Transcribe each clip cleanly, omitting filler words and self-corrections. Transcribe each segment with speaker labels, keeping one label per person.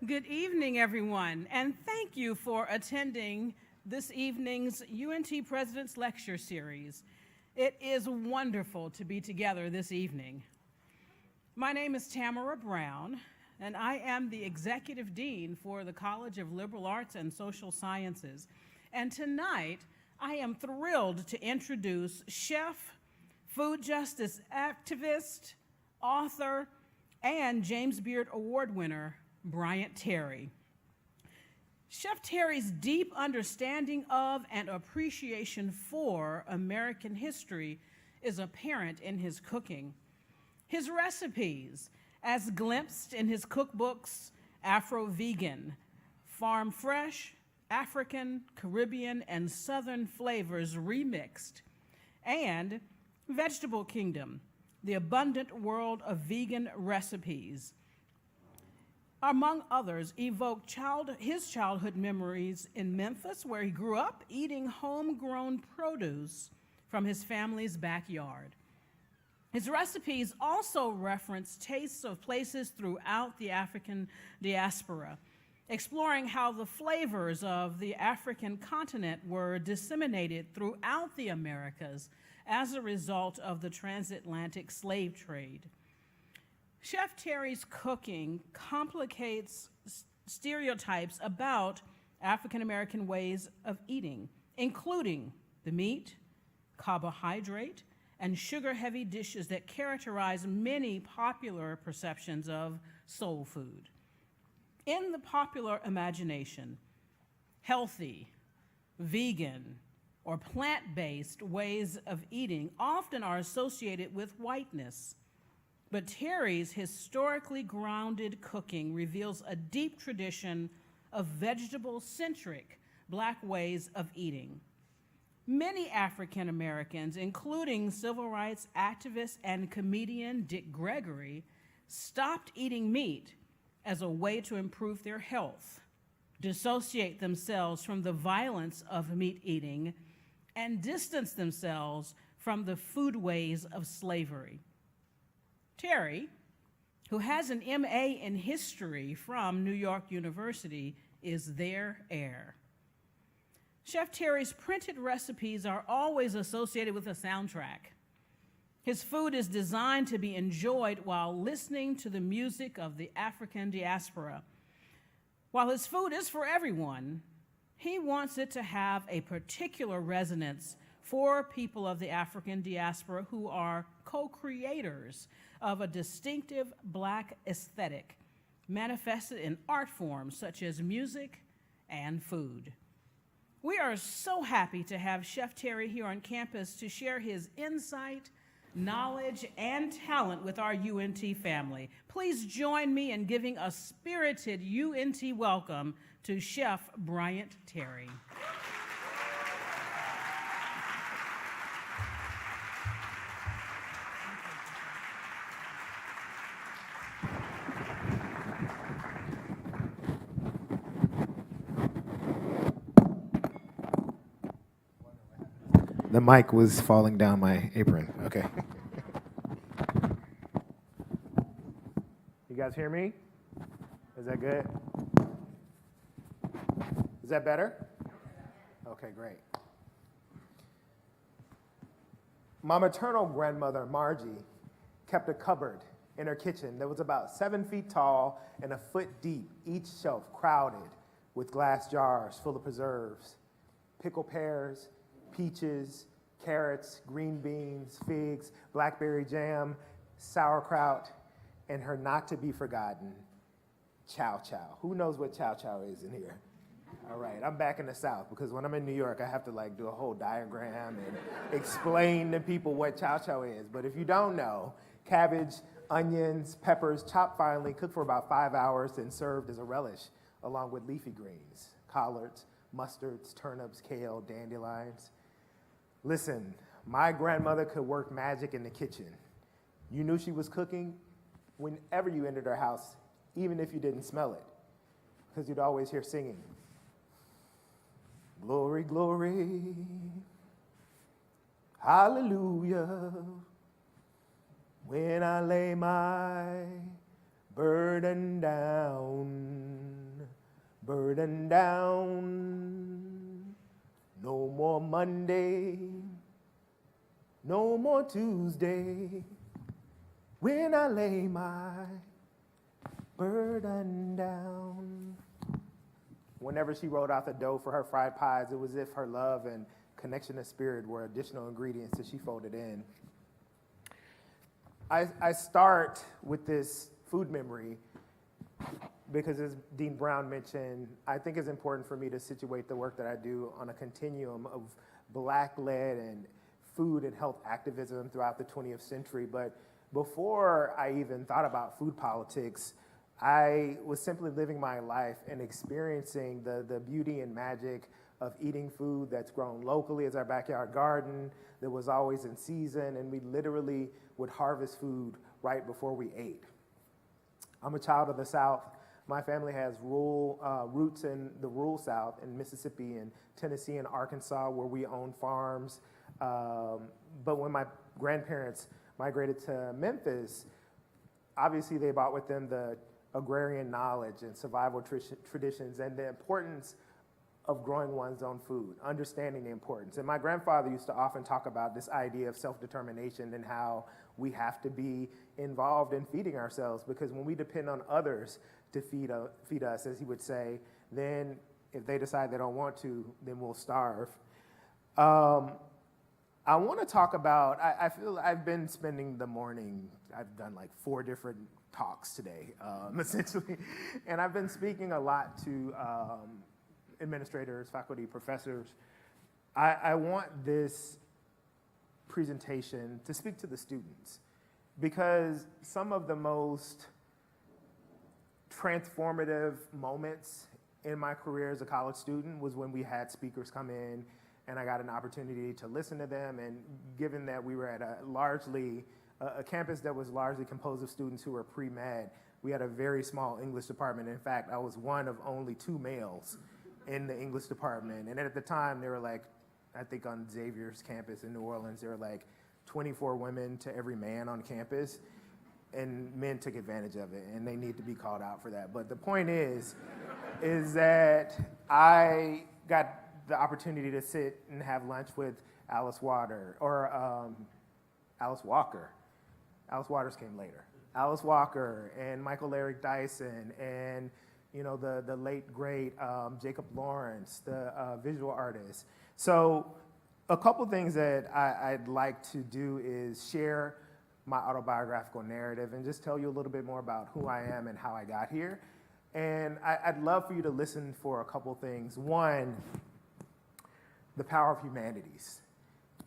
Speaker 1: Good evening, everyone, and thank you for attending this evening's UNT President's Lecture Series. It is wonderful to be together this evening. My name is Tamara Brown, and I am the Executive Dean for the College of Liberal Arts and Social Sciences. And tonight, I am thrilled to introduce chef, food justice activist, author, and James Beard Award winner, Bryant Terry. Chef Terry's deep understanding of and appreciation for American history is apparent in his cooking. His recipes, as glimpsed in his cookbooks, Afro-Vegan, Farm Fresh, African, Caribbean, and Southern Flavors Remixed, and Vegetable Kingdom, the abundant world of vegan recipes, among others, evoke his childhood memories in Memphis, where he grew up eating homegrown produce from his family's backyard. His recipes also reference tastes of places throughout the African diaspora, exploring how the flavors of the African continent were disseminated throughout the Americas as a result of the transatlantic slave trade. Chef Terry's cooking complicates stereotypes about African American ways of eating, including the meat, carbohydrate, and sugar-heavy dishes that characterize many popular perceptions of soul food. In the popular imagination, healthy, vegan, or plant-based ways of eating often are associated with whiteness. But Terry's historically grounded cooking reveals a deep tradition of vegetable-centric Black ways of eating. Many African Americans, including civil rights activist and comedian Dick Gregory, stopped eating meat as a way to improve their health, dissociate themselves from the violence of meat eating, and distance themselves from the foodways of slavery. Terry, who has an MA in history from New York University, is their heir. Chef Terry's printed recipes are always associated with a soundtrack. His food is designed to be enjoyed while listening to the music of the African diaspora. While his food is for everyone, he wants it to have a particular resonance for people of the African diaspora who are co-creators of a distinctive Black aesthetic manifested in art forms such as music and food. We are so happy to have Chef Terry here on campus to share his insight, knowledge, and talent with our UNT family. Please join me in giving a spirited UNT welcome to Chef Bryant Terry.
Speaker 2: The mic was falling down my apron. Okay. You guys hear me? Is that good? Is that better? Okay, great. My maternal grandmother, Margie, kept a cupboard in her kitchen that was about 7 feet tall and a foot deep, each shelf crowded with glass jars full of preserves, pickled pears, peaches, carrots, green beans, figs, blackberry jam, sauerkraut, and her not-to-be-forgotten chow chow. Who knows what chow chow is in here? All right, I'm back in the South because when I'm in New York, I have to do a whole diagram and explain to people what chow chow is. But if you don't know, cabbage, onions, peppers, chopped finely, cooked for about 5 hours, and served as a relish along with leafy greens, collards, mustards, turnips, kale, dandelions. Listen, my grandmother could work magic in the kitchen. You knew she was cooking whenever you entered her house, even if you didn't smell it, because you'd always hear singing. Glory, glory, hallelujah. When I lay my burden down, burden down. No more Monday, no more Tuesday, when I lay my burden down. Whenever she rolled out the dough for her fried pies, it was as if her love and connection to spirit were additional ingredients that she folded in. I start with this food memory because, as Dean Brown mentioned, I think it's important for me to situate the work that I do on a continuum of Black-led and food and health activism throughout the 20th century. But before I even thought about food politics, I was simply living my life and experiencing the beauty and magic of eating food that's grown locally as our backyard garden, that was always in season, and we literally would harvest food right before we ate. I'm a child of the South. My family has roots in the rural South, in Mississippi and Tennessee and Arkansas, where we own farms. But when my grandparents migrated to Memphis, obviously they brought with them the agrarian knowledge and survival traditions and the importance of growing one's own food, understanding the importance. And my grandfather used to often talk about this idea of self-determination and how we have to be involved in feeding ourselves, because when we depend on others to feed us, as he would say, then if they decide they don't want to, then we'll starve. I want to talk about, I feel I've been spending the morning, I've done like 4 different talks today, essentially, and I've been speaking a lot to administrators, faculty, professors. I want this presentation to speak to the students, because some of the most transformative moments in my career as a college student was when we had speakers come in and I got an opportunity to listen to them. And given that we were at a campus that was largely composed of students who were pre-med, we had a very small English department. In fact, I was one of only 2 males in the English department. And at the time, there were like, I think on Xavier's campus in New Orleans, there were like 24 women to every man on campus, and men took advantage of it, and they need to be called out for that. But the point is that I got the opportunity to sit and have lunch with Alice Walker. Alice Waters came later. Alice Walker and Michael Eric Dyson and the late great Jacob Lawrence, the visual artist. So a couple things that I'd like to do is share my autobiographical narrative and just tell you a little bit more about who I am and how I got here. And I'd love for you to listen for a couple things. One, the power of humanities.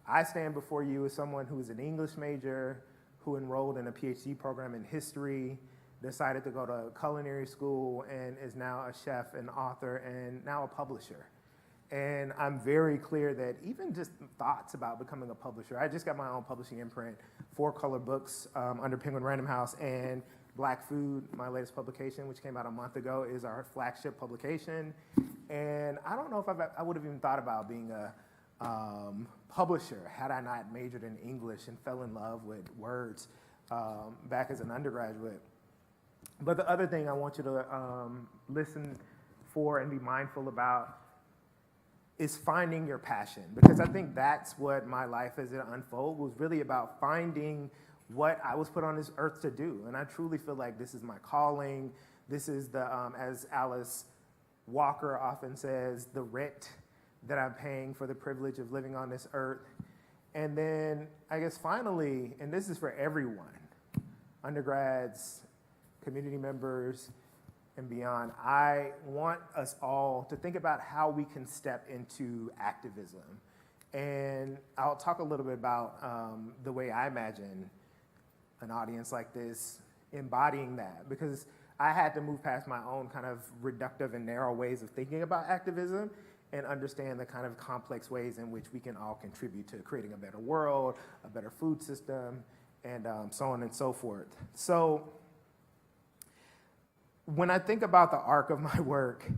Speaker 2: I stand before you as someone who is an English major, who enrolled in a PhD program in history, decided to go to culinary school, and is now a chef and author and now a publisher. And I'm very clear that even just thoughts about becoming a publisher, I just got my own publishing imprint, 4 color books under Penguin Random House, and Black Food, my latest publication, which came out a month ago, is our flagship publication. And I don't know if I would have even thought about being a publisher had I not majored in English and fell in love with words back as an undergraduate. But the other thing I want you to listen for and be mindful about is finding your passion, because I think that's what my life as it unfolded was really about, finding what I was put on this earth to do. And I truly feel like this is my calling. This is the, as Alice Walker often says, the rent that I'm paying for the privilege of living on this earth. And then I guess finally, and this is for everyone, undergrads, community members, and beyond, I want us all to think about how we can step into activism. And I'll talk a little bit about the way I imagine an audience like this embodying that, because I had to move past my own kind of reductive and narrow ways of thinking about activism and understand the kind of complex ways in which we can all contribute to creating a better world, a better food system, and so on and so forth. So when I think about the arc of my work,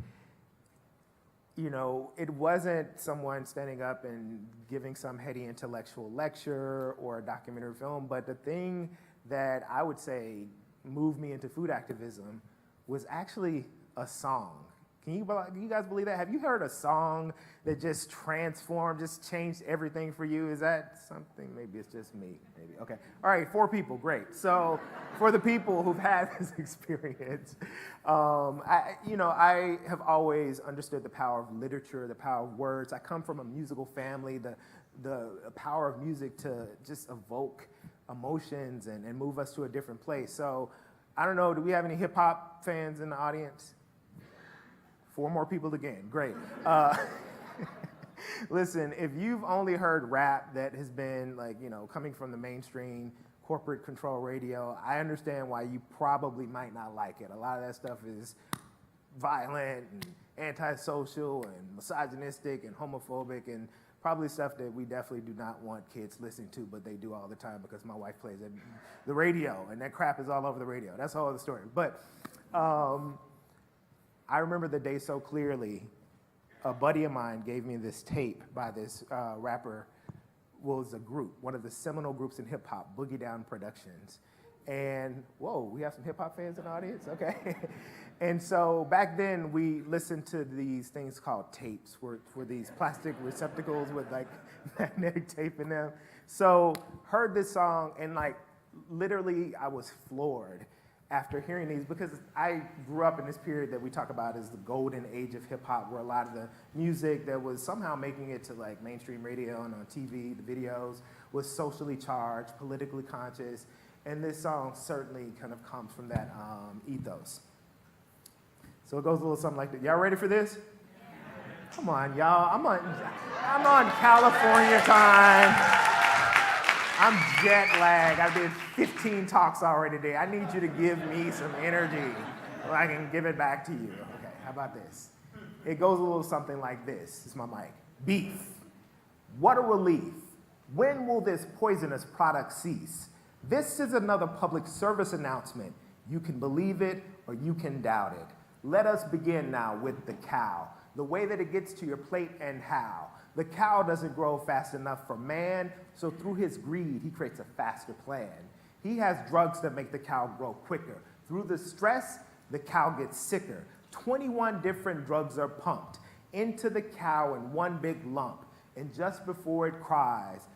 Speaker 2: it wasn't someone standing up and giving some heady intellectual lecture or a documentary film, but the thing that I would say moved me into food activism was actually a song. Can you guys believe that? Have you heard a song that just transformed, just changed everything for you? Is that something? Maybe it's just me. Maybe. Okay. All right, 4 people. Great. So for the people who've had this experience, I have always understood the power of literature, the power of words. I come from a musical family, the power of music to just evoke emotions and move us to a different place. So I don't know, do we have any hip hop fans in the audience? 4 more people again, great. Listen, if you've only heard rap that has been coming from the mainstream corporate control radio, I understand why you probably might not like it. A lot of that stuff is violent and antisocial and misogynistic and homophobic and probably stuff that we definitely do not want kids listening to, but they do all the time because my wife plays the radio and that crap is all over the radio. That's a whole other story. But I remember the day so clearly. A buddy of mine gave me this tape by this rapper. Well, it was a group, one of the seminal groups in hip hop, Boogie Down Productions. And whoa, we have some hip hop fans in the audience? Okay. And so back then we listened to these things called tapes, were these plastic receptacles with like magnetic tape in them. So heard this song and literally I was floored after hearing these, because I grew up in this period that we talk about as the golden age of hip hop, where a lot of the music that was somehow making it to mainstream radio and on TV, the videos, was socially charged, politically conscious, and this song certainly kind of comes from that ethos. So it goes a little something like that. Y'all ready for this? Yeah. Come on, y'all. I'm on California time. I'm jet lagged. I did 15 talks already today. I need you to give me some energy so I can give it back to you. Okay, how about this? It goes a little something like this. This is my mic. Beef. What a relief. When will this poisonous product cease? This is another public service announcement. You can believe it or you can doubt it. Let us begin now with the cow. The way that it gets to your plate and how. The cow doesn't grow fast enough for man, so through his greed, he creates a faster plan. He has drugs that make the cow grow quicker. Through the stress, the cow gets sicker. 21 different drugs are pumped into the cow in one big lump, and just before it cries,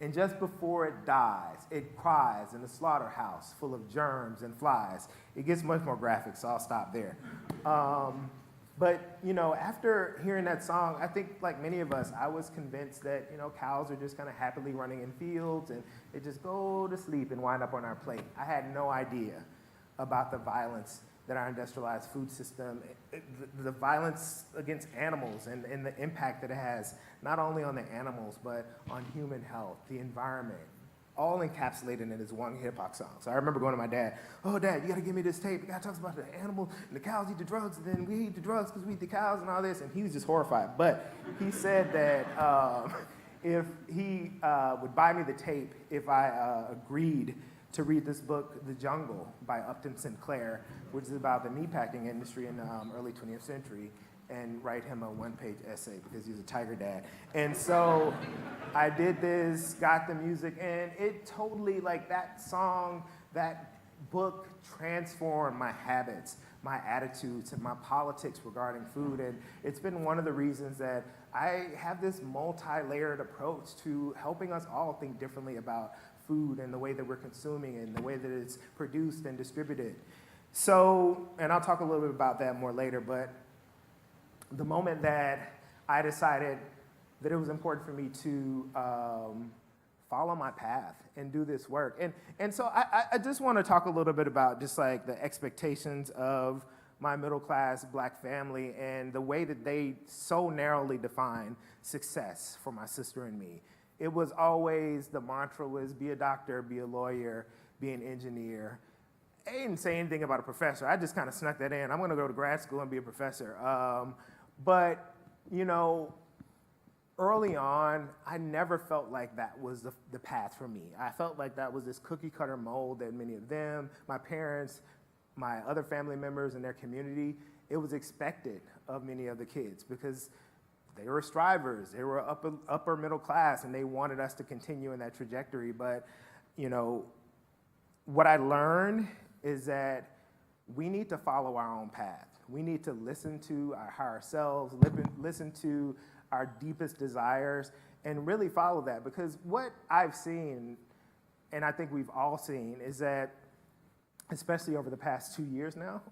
Speaker 2: and just before it dies, it cries in a slaughterhouse full of germs and flies. It gets much more graphic, so I'll stop there. But, after hearing that song, I think like many of us, I was convinced that, cows are just kind of happily running in fields and they just go to sleep and wind up on our plate. I had no idea about the violence that our industrialized food system, the violence against animals and the impact that it has, not only on the animals, but on human health, the environment, all encapsulated in this one hip hop song. So I remember going to my dad, "Oh, Dad, you gotta give me this tape. The guy talks about the animals and the cows eat the drugs, and then we eat the drugs because we eat the cows and all this." And he was just horrified. But he said that if he would buy me the tape if I agreed to read this book, The Jungle by Upton Sinclair, which is about the meatpacking industry in the early 20th century, and write him a one-page essay because he's a tiger dad. And so I did this, got the music, and it totally, that song, that book transformed my habits, my attitudes, and my politics regarding food. And it's been one of the reasons that I have this multi-layered approach to helping us all think differently about food and the way that we're consuming and the way that it's produced and distributed. So, and I'll talk a little bit about that more later, but the moment that I decided that it was important for me to follow my path and do this work. And so I just want to talk a little bit about just the expectations of my middle class Black family and the way that they so narrowly define success for my sister and me. It was always, the mantra was be a doctor, be a lawyer, be an engineer. I didn't say anything about a professor. I just kind of snuck that in. I'm going to go to grad school and be a professor. But, early on, I never felt like that was the path for me. I felt like that was this cookie cutter mold that many of them, my parents, my other family members in their community, it was expected of many of the kids because they were strivers, they were upper middle class, and they wanted us to continue in that trajectory. But, what I learned is that we need to follow our own path. We need to listen to our higher selves, listen to our deepest desires, and really follow that. Because what I've seen, and I think we've all seen, is that, especially over the past 2 years now,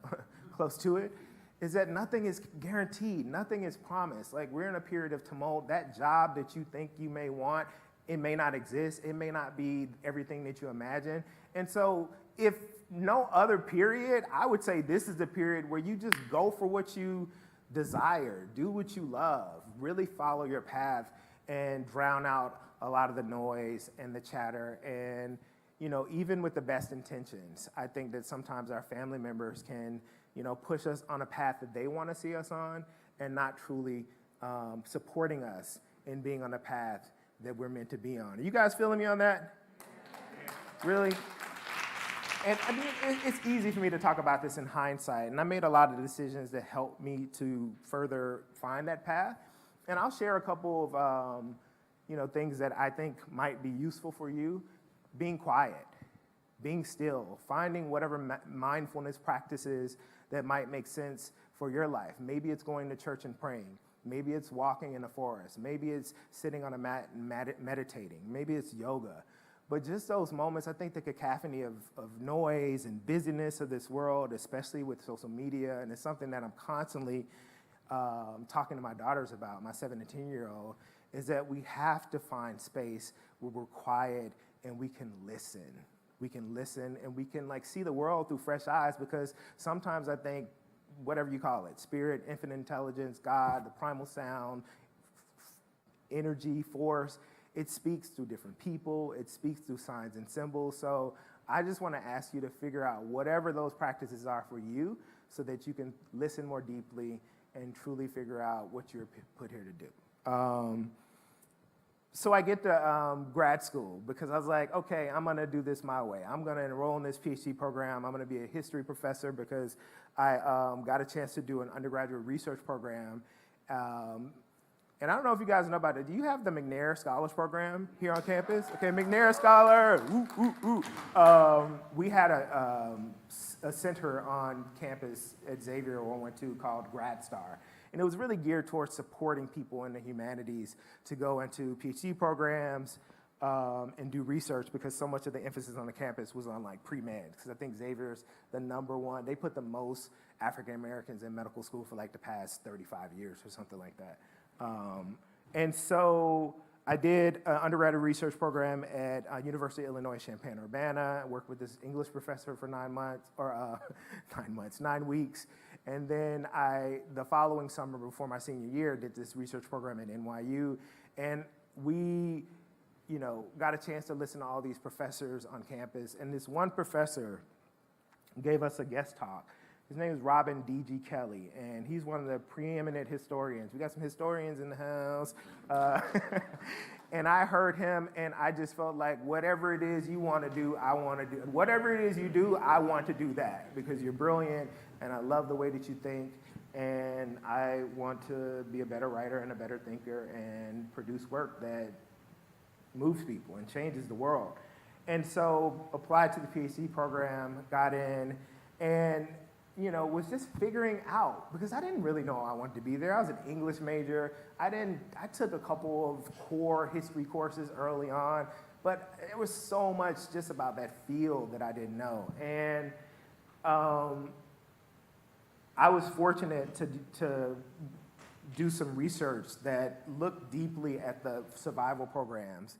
Speaker 2: close to it, is that nothing is guaranteed, nothing is promised. Like, we're in a period of tumult. That job that you think you may want, it may not exist. It may not be everything that you imagine. And so if no other period, I would say this is the period where you just go for what you desire, do what you love, really follow your path and drown out a lot of the noise and the chatter. And, you know, even with the best intentions, I think that sometimes our family members can, you know, push us on a path that they want to see us on and not truly supporting us in being on a path that we're meant to be on. Are you guys feeling me on that? Really? And I mean, it's easy for me to talk about this in hindsight, and I made a lot of decisions that helped me to further find that path. And I'll share a couple of, you know, things that I think might be useful for you. Being quiet, being still, finding whatever mindfulness practices that might make sense for your life. Maybe it's going to church and praying. Maybe it's walking in a forest. Maybe it's sitting on a mat and meditating. Maybe it's yoga. But just those moments, I think the cacophony of noise and busyness of this world, especially with social media, and it's something that I'm constantly talking to my daughters about, my 7 and 10-year-old, is that we have to find space where we're quiet and we can listen. We can listen and we can like see the world through fresh eyes, because sometimes I think, whatever you call it, spirit, infinite intelligence, God, the primal sound, energy, force, it speaks through different people, it speaks through signs and symbols. So I just want to ask you to figure out whatever those practices are for you so that you can listen more deeply and truly figure out what you're put here to do. So I get to grad school because I was like, okay, I'm going to do this my way. I'm going to enroll in this PhD program. I'm going to be a history professor because I got a chance to do an undergraduate research program. And I don't know if you guys know about it. Do you have the McNair Scholars Program here on campus? Okay, McNair Scholar, we had a center on campus at Xavier 112 called Grad Star. And it was really geared towards supporting people in the humanities to go into PhD programs and do research, because so much of the emphasis on the campus was on like pre-med. Because I think Xavier's the #1. They put the most African Americans in medical school for like the past 35 years or something like that. And so I did an undergraduate research program at University of Illinois Champaign-Urbana. I worked with this English professor for 9 months, or 9 weeks. And then the following summer before my senior year, did this research program at NYU. And we, you know, got a chance to listen to all these professors on campus. And this one professor gave us a guest talk. His name is Robin D.G. Kelly, and he's one of the preeminent historians. We got some historians in the house. And I heard him, and I just felt like whatever it is you want to do, I want to do. Whatever it is you do, I want to do that, because you're brilliant, and I love the way that you think, and I want to be a better writer and a better thinker and produce work that moves people and changes the world. And so applied to the PhD program, got in, and you know, was just figuring out, because I didn't really know I wanted to be there. I was an English major. I took a couple of core history courses early on, but it was so much just about that field that I didn't know. And I was fortunate to do some research that looked deeply at the survival programs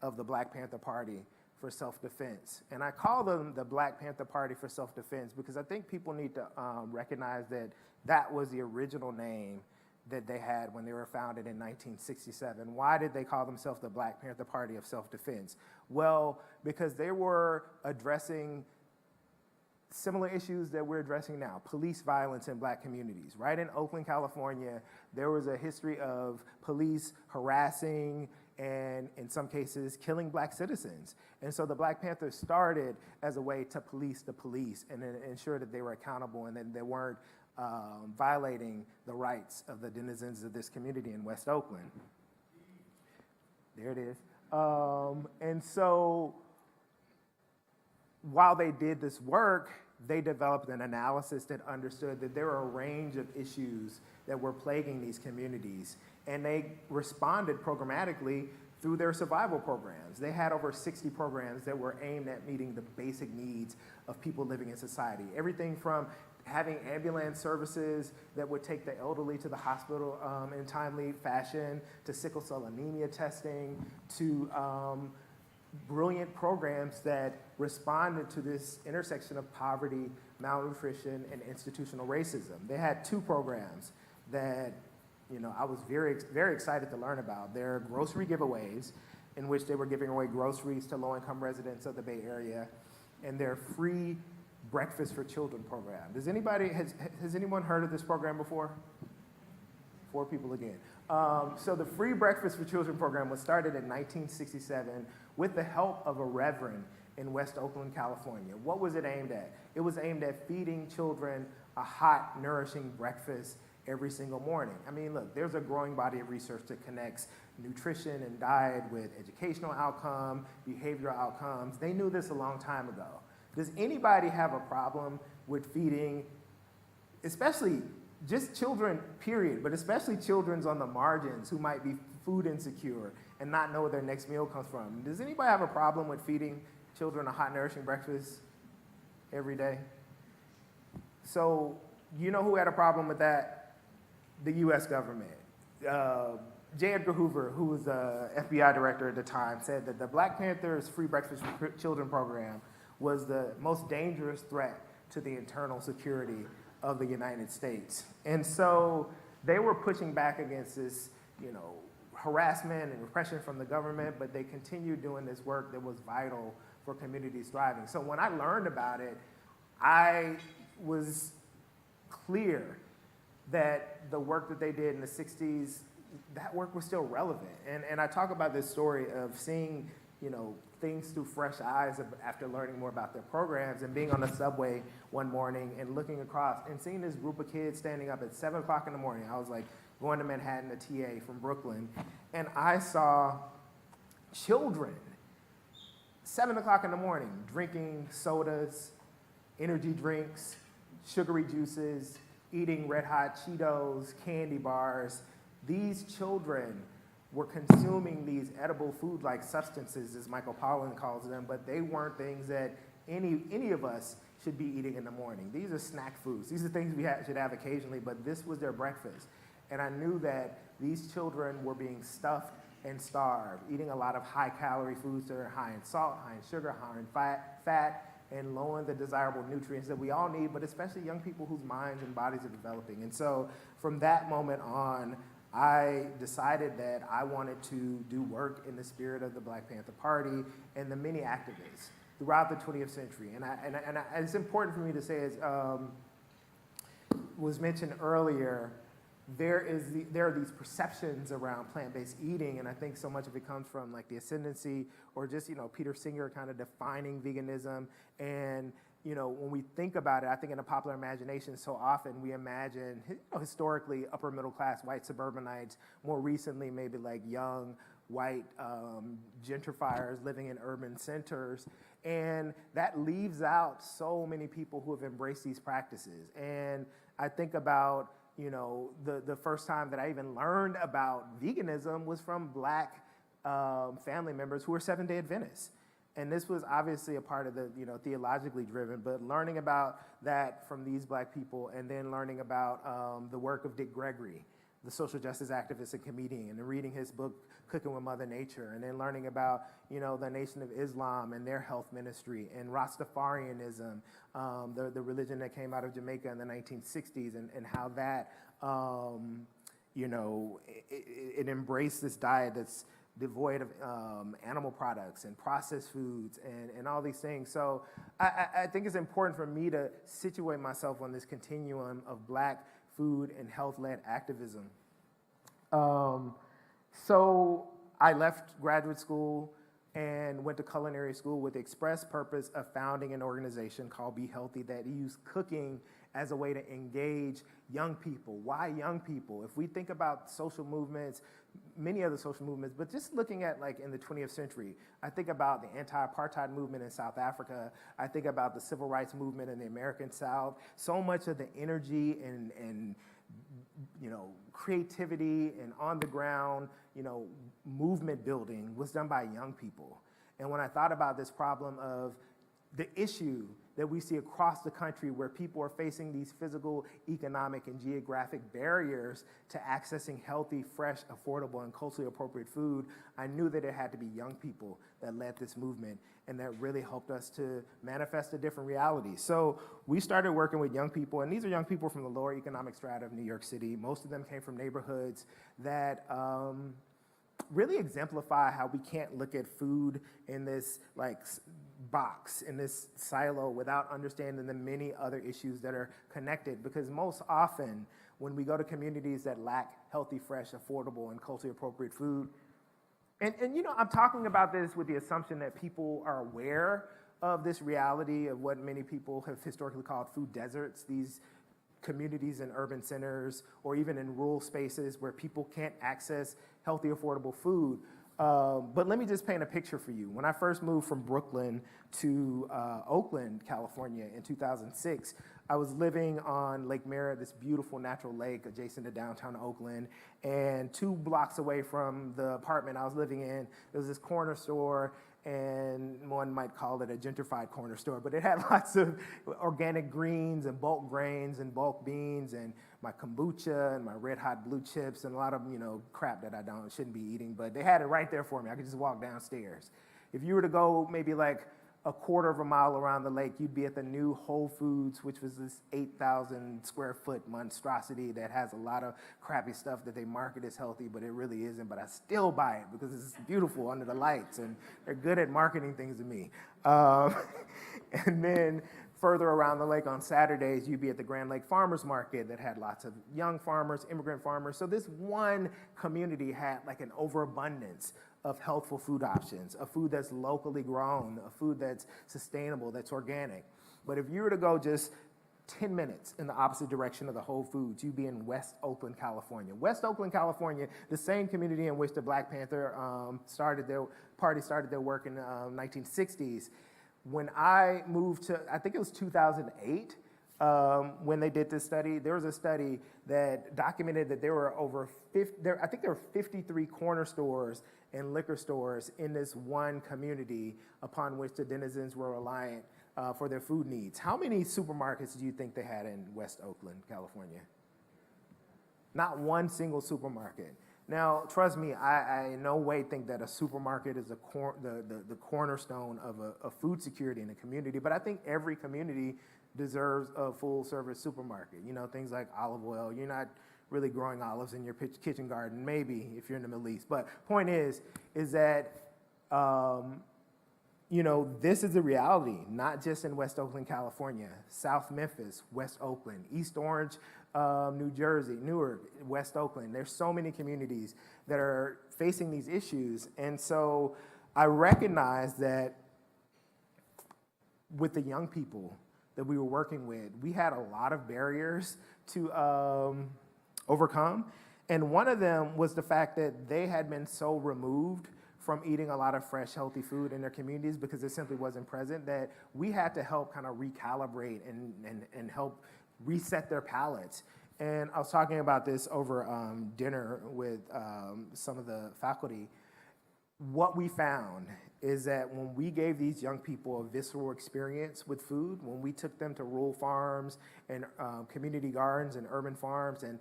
Speaker 2: of the Black Panther Party for self-defense. And I call them the Black Panther Party for Self-Defense because I think people need to recognize that that was the original name that they had when they were founded in 1967. Why did they call themselves the Black Panther Party of Self-Defense? Well, because they were addressing similar issues that we're addressing now, police violence in Black communities. Right in Oakland, California, there was a history of police harassing and in some cases killing Black citizens. And so the Black Panthers started as a way to police the police and ensure that they were accountable and that they weren't violating the rights of the denizens of this community in West Oakland. There it is. And so while they did this work, they developed an analysis that understood that there are a range of issues that were plaguing these communities, and they responded programmatically through their survival programs. They had over 60 programs that were aimed at meeting the basic needs of people living in society. Everything from having ambulance services that would take the elderly to the hospital in timely fashion, to sickle cell anemia testing, to brilliant programs that responded to this intersection of poverty, malnutrition, and institutional racism. They had two programs that I was very, very excited to learn about. Their grocery giveaways, in which they were giving away groceries to low-income residents of the Bay Area, and their free Breakfast for Children program. Has anyone heard of this program before? 4 people again. So the free Breakfast for Children program was started in 1967 with the help of a reverend in West Oakland, California. What was it aimed at? It was aimed at feeding children a hot, nourishing breakfast every single morning. I mean, look, there's a growing body of research that connects nutrition and diet with educational outcome, behavioral outcomes. They knew this a long time ago. Does anybody have a problem with feeding, especially just children, period, but especially children on the margins who might be food insecure and not know where their next meal comes from? Does anybody have a problem with feeding children a hot, nourishing breakfast every day? So, you know who had a problem with that? The US government. J. Edgar Hoover, who was the FBI director at the time, said that the Black Panther's Free Breakfast for Children program was the most dangerous threat to the internal security of the United States. And so they were pushing back against this, harassment and repression from the government, but they continued doing this work that was vital for communities thriving. So when I learned about it, I was clear that the work that they did in the 60s, that work was still relevant. And I talk about this story of seeing, things through fresh eyes after learning more about their programs, and being on the subway one morning and looking across and seeing this group of kids standing up at 7 o'clock in the morning. I was like going to Manhattan, a TA from Brooklyn, and I saw children, 7 o'clock in the morning, drinking sodas, energy drinks, sugary juices, eating Red Hot Cheetos, candy bars. These children were consuming these edible food-like substances, as Michael Pollan calls them, but they weren't things that any of us should be eating in the morning. These are snack foods. These are things we should have occasionally, but this was their breakfast. And I knew that these children were being stuffed and starved, eating a lot of high-calorie foods that are high in salt, high in sugar, high in fat, and low in the desirable nutrients that we all need, but especially young people whose minds and bodies are developing. And so from that moment on, I decided that I wanted to do work in the spirit of the Black Panther Party and the many activists throughout the 20th century. And it's important for me to say, as was mentioned earlier, there are these perceptions around plant-based eating, and I think so much of it comes from like the ascendancy or just Peter Singer kind of defining veganism. And when we think about it, I think in the popular imagination, so often we imagine historically upper middle class white suburbanites, more recently maybe like young white gentrifiers living in urban centers, and that leaves out so many people who have embraced these practices. And I think about the first time that I even learned about veganism was from Black family members who were Seventh-day Adventists. And this was obviously a part of the, theologically driven, but learning about that from these Black people, and then learning about the work of Dick Gregory, the social justice activist and comedian, and reading his book, Cooking with Mother Nature, and then learning about, the Nation of Islam and their health ministry, and Rastafarianism, the religion that came out of Jamaica in the 1960s, and how that, it embraced this diet that's devoid of animal products and processed foods and all these things. So I think it's important for me to situate myself on this continuum of Black food and health-led activism. So I left graduate school and went to culinary school with the express purpose of founding an organization called Be Healthy that used cooking as a way to engage young people. Why young people? If we think about social movements, many other social movements, but just looking at like in the 20th century, I think about the anti-apartheid movement in South Africa. I think about the civil rights movement in the American South. So much of the energy and creativity and on the ground, movement building was done by young people. And when I thought about this problem of the issue that we see across the country where people are facing these physical, economic, and geographic barriers to accessing healthy, fresh, affordable, and culturally appropriate food, I knew that it had to be young people that led this movement and that really helped us to manifest a different reality. So we started working with young people, and these are young people from the lower economic strata of New York City. Most of them came from neighborhoods that really exemplify how we can't look at food in this box, in this silo, without understanding the many other issues that are connected. Because most often, when we go to communities that lack healthy, fresh, affordable, and culturally appropriate food, and I'm talking about this with the assumption that people are aware of this reality of what many people have historically called food deserts, these communities in urban centers or even in rural spaces where people can't access healthy, affordable food. But let me just paint a picture for you. When I first moved from Brooklyn to Oakland, California in 2006, I was living on Lake Merritt, this beautiful natural lake adjacent to downtown Oakland, and 2 blocks away from the apartment I was living in, there was this corner store, and one might call it a gentrified corner store, but it had lots of organic greens and bulk grains and bulk beans and my kombucha and my red hot blue chips and a lot of crap that I shouldn't be eating, but they had it right there for me. I could just walk downstairs. If you were to go maybe like a quarter of a mile around the lake, you'd be at the new Whole Foods, which was this 8,000 square foot monstrosity that has a lot of crappy stuff that they market as healthy, but it really isn't. But I still buy it because it's beautiful under the lights, and they're good at marketing things to me. And then further around the lake on Saturdays, you'd be at the Grand Lake Farmers Market that had lots of young farmers, immigrant farmers. So this one community had like an overabundance of healthful food options, a food that's locally grown, a food that's sustainable, that's organic. But if you were to go just 10 minutes in the opposite direction of the Whole Foods, you'd be in West Oakland, California. West Oakland, California, the same community in which the Black Panther started their work in the 1960s. When I moved to, I think it was 2008, when they did this study, there was a study that documented that there were over 53 corner stores and liquor stores in this one community upon which the denizens were reliant for their food needs. How many supermarkets do you think they had in West Oakland, California? Not one single supermarket. Now, trust me, I in no way think that a supermarket is the cornerstone of a food security in a community, but I think every community deserves a full-service supermarket. Things like olive oil. You're not really growing olives in your kitchen garden, maybe if you're in the Middle East. But point is that this is a reality, not just in West Oakland, California, South Memphis, West Oakland, East Orange, New Jersey, Newark, West Oakland. There's so many communities that are facing these issues. And so I recognize that with the young people that we were working with, we had a lot of barriers to overcome. And one of them was the fact that they had been so removed from eating a lot of fresh, healthy food in their communities because it simply wasn't present, that we had to help kind of recalibrate and help reset their palates. And I was talking about this over dinner with some of the faculty. What we found is that when we gave these young people a visceral experience with food, when we took them to rural farms and community gardens and urban farms and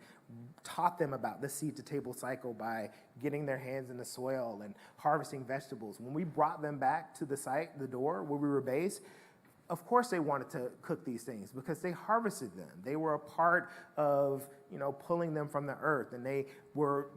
Speaker 2: taught them about the seed-to-table cycle by getting their hands in the soil and harvesting vegetables, when we brought them back to the site, the door where we were based, of course they wanted to cook these things because they harvested them. They were a part of, pulling them from the earth, and they were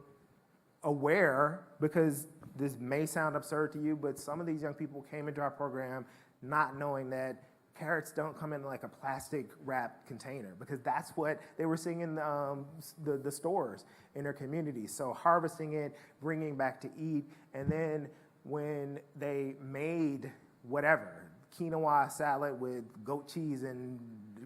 Speaker 2: aware, because this may sound absurd to you, but some of these young people came into our program not knowing that carrots don't come in like a plastic wrapped container, because that's what they were seeing in the stores in their communities. So harvesting it, bringing back to eat, and then when they made whatever, quinoa salad with goat cheese and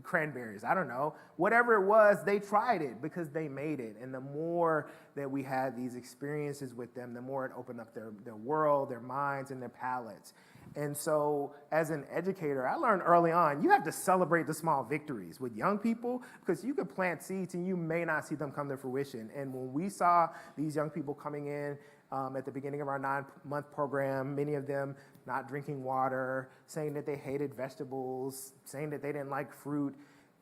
Speaker 2: cranberries, I don't know. Whatever it was, they tried it because they made it. And the more that we had these experiences with them, the more it opened up their world, their minds, and their palates. And so as an educator, I learned early on, you have to celebrate the small victories with young people, because you could plant seeds and you may not see them come to fruition. And when we saw these young people coming in at the beginning of our 9-month program, many of them not drinking water, saying that they hated vegetables, saying that they didn't like fruit.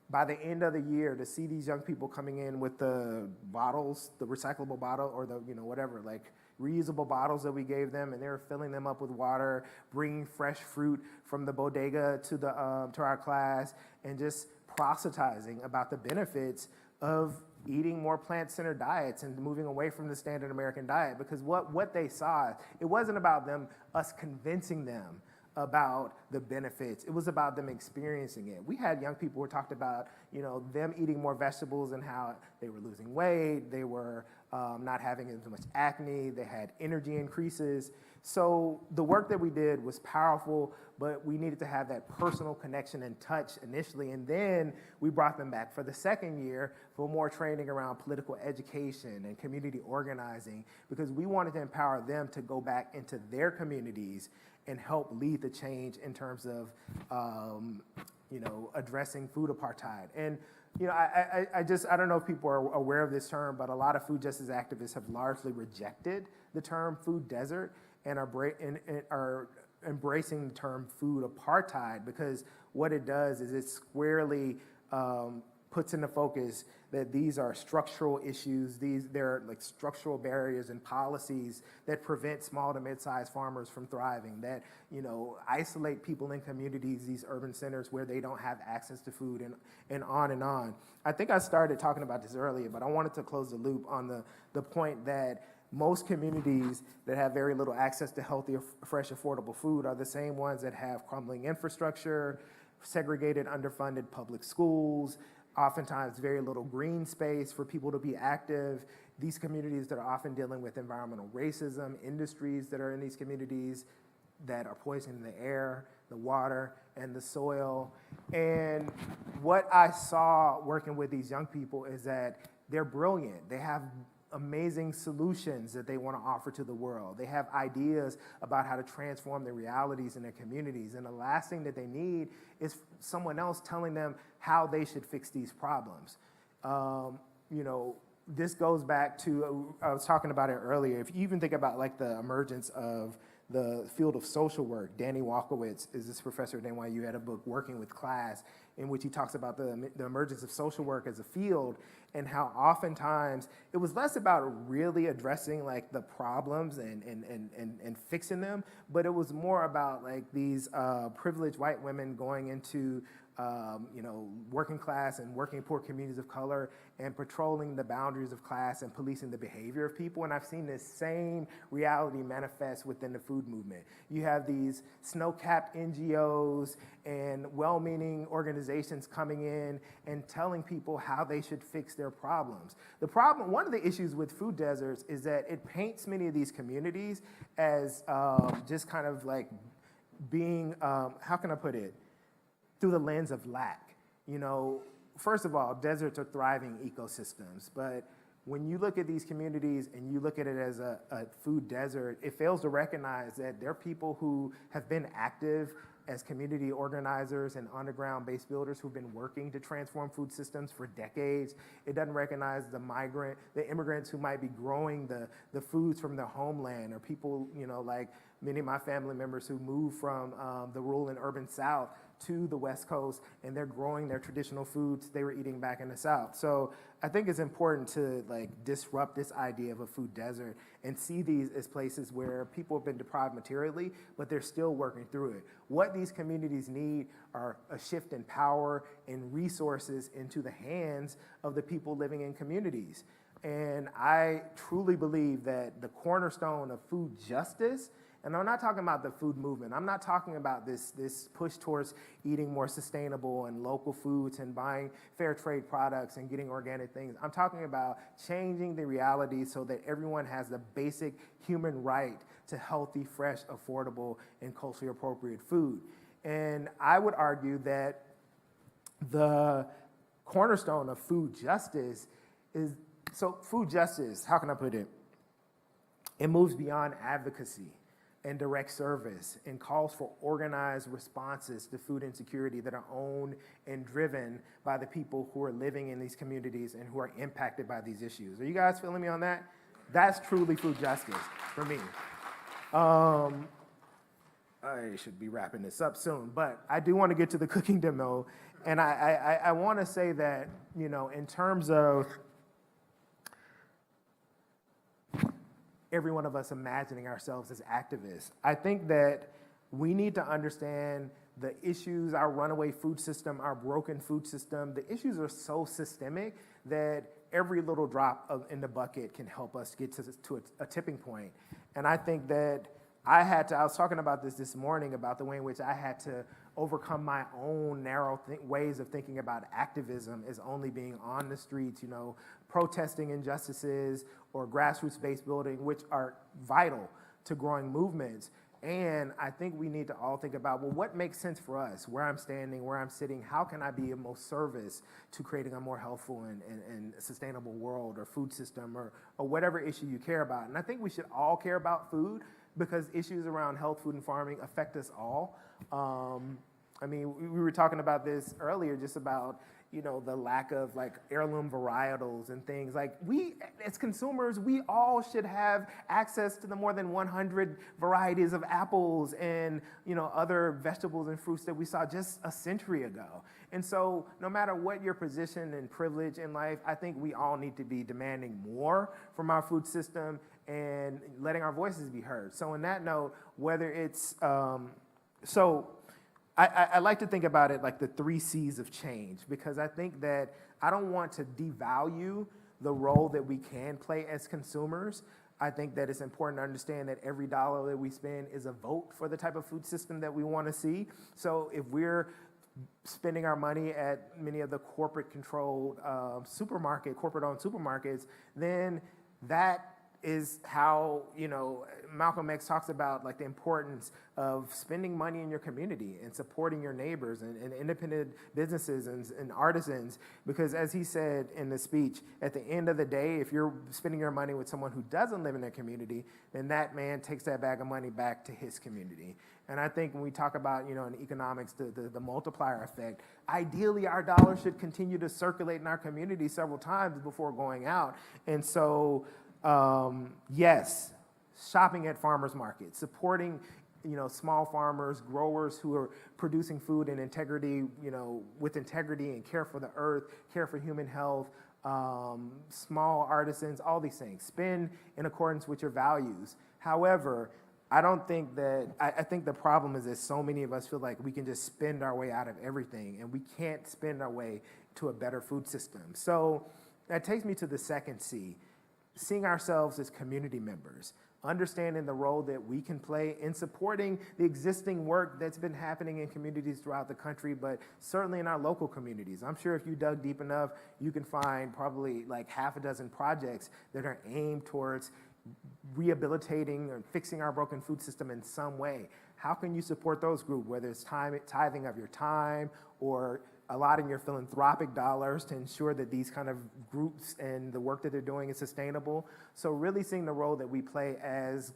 Speaker 2: By the end of the year, to see these young people coming in with the bottles, the recyclable bottle, or the, whatever, like reusable bottles that we gave them, and they were filling them up with water, bringing fresh fruit from the bodega to our class, and just proselytizing about the benefits of eating more plant-centered diets and moving away from the standard American diet. Because what they saw, it wasn't about us convincing them about the benefits. It was about them experiencing it. We had young people who talked about, them eating more vegetables and how they were losing weight, they were not having as much acne, they had energy increases. So the work that we did was powerful, but we needed to have that personal connection and touch initially, and then we brought them back for the second year for more training around political education and community organizing, because we wanted to empower them to go back into their communities and help lead the change in terms of, addressing food apartheid. And I don't know if people are aware of this term, but a lot of food justice activists have largely rejected the term food desert and are embracing the term food apartheid, because what it does is it squarely puts into focus that these are structural issues. They're like structural barriers and policies that prevent small to mid-sized farmers from thriving, that isolate people in communities, these urban centers where they don't have access to food, and on and on. I think I started talking about this earlier, but I wanted to close the loop on the point that most communities that have very little access to healthy, fresh, affordable food are the same ones that have crumbling infrastructure, segregated, underfunded public schools, oftentimes very little green space for people to be active. These communities that are often dealing with environmental racism, industries that are in these communities that are poisoning the air, the water, and the soil. And what I saw working with these young people is that they're brilliant. They have amazing solutions that they want to offer to the world. They have ideas about how to transform the realities in their communities. And the last thing that they need is someone else telling them how they should fix these problems. This goes back to, I was talking about it earlier, if you even think about like the emergence of the field of social work. Danny Walkowitz is this professor at NYU, had a book, Working with Class, in which he talks about the emergence of social work as a field, and how oftentimes it was less about really addressing like the problems and fixing them, but it was more about like these privileged white women going into working class and working poor communities of color and patrolling the boundaries of class and policing the behavior of people. And I've seen this same reality manifest within the food movement. You have these snow-capped NGOs and well-meaning organizations coming in and telling people how they should fix their problems. One of the issues with food deserts is that it paints many of these communities as just kind of like being, how can I put it? Through the lens of lack. First of all, deserts are thriving ecosystems, but when you look at these communities and you look at it as a food desert, it fails to recognize that there are people who have been active as community organizers and underground base builders who've been working to transform food systems for decades. It doesn't recognize the immigrants who might be growing the foods from their homeland, or people, like many of my family members who moved from the rural and urban South to the West Coast, and they're growing their traditional foods they were eating back in the South. So I think it's important to disrupt this idea of a food desert and see these as places where people have been deprived materially, but they're still working through it. What these communities need are a shift in power and resources into the hands of the people living in communities. And I truly believe that the cornerstone of food justice, and I'm not talking about the food movement. I'm not talking about this push towards eating more sustainable and local foods and buying fair trade products and getting organic things. I'm talking about changing the reality so that everyone has the basic human right to healthy, fresh, affordable, and culturally appropriate food. And I would argue that The cornerstone of food justice food justice, how can I put it? It moves beyond advocacy and direct service and calls for organized responses to food insecurity that are owned and driven by the people who are living in these communities and who are impacted by these issues. Are you guys feeling me on that? That's truly food justice for me. I should be wrapping this up soon, but I do want to get to the cooking demo. And I want to say that, in terms of every one of us imagining ourselves as activists, I think that we need to understand the issues, our runaway food system, our broken food system. The issues are so systemic that every little drop in the bucket can help us get to a tipping point. And I think that I was talking about this morning, about the way in which I had to overcome my own narrow ways of thinking about activism as only being on the streets, protesting injustices or grassroots-based building, which are vital to growing movements. And I think we need to all think about, well, what makes sense for us? Where I'm standing, where I'm sitting, how can I be of most service to creating a more healthful and sustainable world or food system or whatever issue you care about? And I think we should all care about food, because issues around health, food, and farming affect us all. We were talking about this earlier, just about, the lack of heirloom varietals and things. We, as consumers, we all should have access to the more than 100 varieties of apples and, other vegetables and fruits that we saw just a century ago. And so no matter what your position and privilege in life, I think we all need to be demanding more from our food system and letting our voices be heard. So on that note, whether it's, I like to think about it like the 3 C's of change, because I think that I don't want to devalue the role that we can play as consumers. I think that it's important to understand that every dollar that we spend is a vote for the type of food system that we want to see. So if we're spending our money at many of the corporate-controlled corporate-owned supermarkets, then that is how, Malcolm X talks about the importance of spending money in your community and supporting your neighbors and independent businesses and artisans. Because as he said in the speech, at the end of the day, if you're spending your money with someone who doesn't live in that community, then that man takes that bag of money back to his community. And I think when we talk about, in economics, the multiplier effect, ideally our dollar should continue to circulate in our community several times before going out. And so, yes, shopping at farmers markets, supporting, small farmers, growers who are producing food in integrity, with integrity and care for the earth, care for human health, small artisans, all these things. Spend in accordance with your values. However, I don't think that, I think the problem is that so many of us feel like we can just spend our way out of everything, and we can't spend our way to a better food system. So that takes me to the second C. Seeing ourselves as community members, understanding the role that we can play in supporting the existing work that's been happening in communities throughout the country, but certainly in our local communities. I'm sure if you dug deep enough, you can find probably half a dozen projects that are aimed towards rehabilitating or fixing our broken food system in some way. How can you support those groups, whether it's tithing of your time or allotting your philanthropic dollars to ensure that these kind of groups and the work that they're doing is sustainable? So really seeing the role that we play as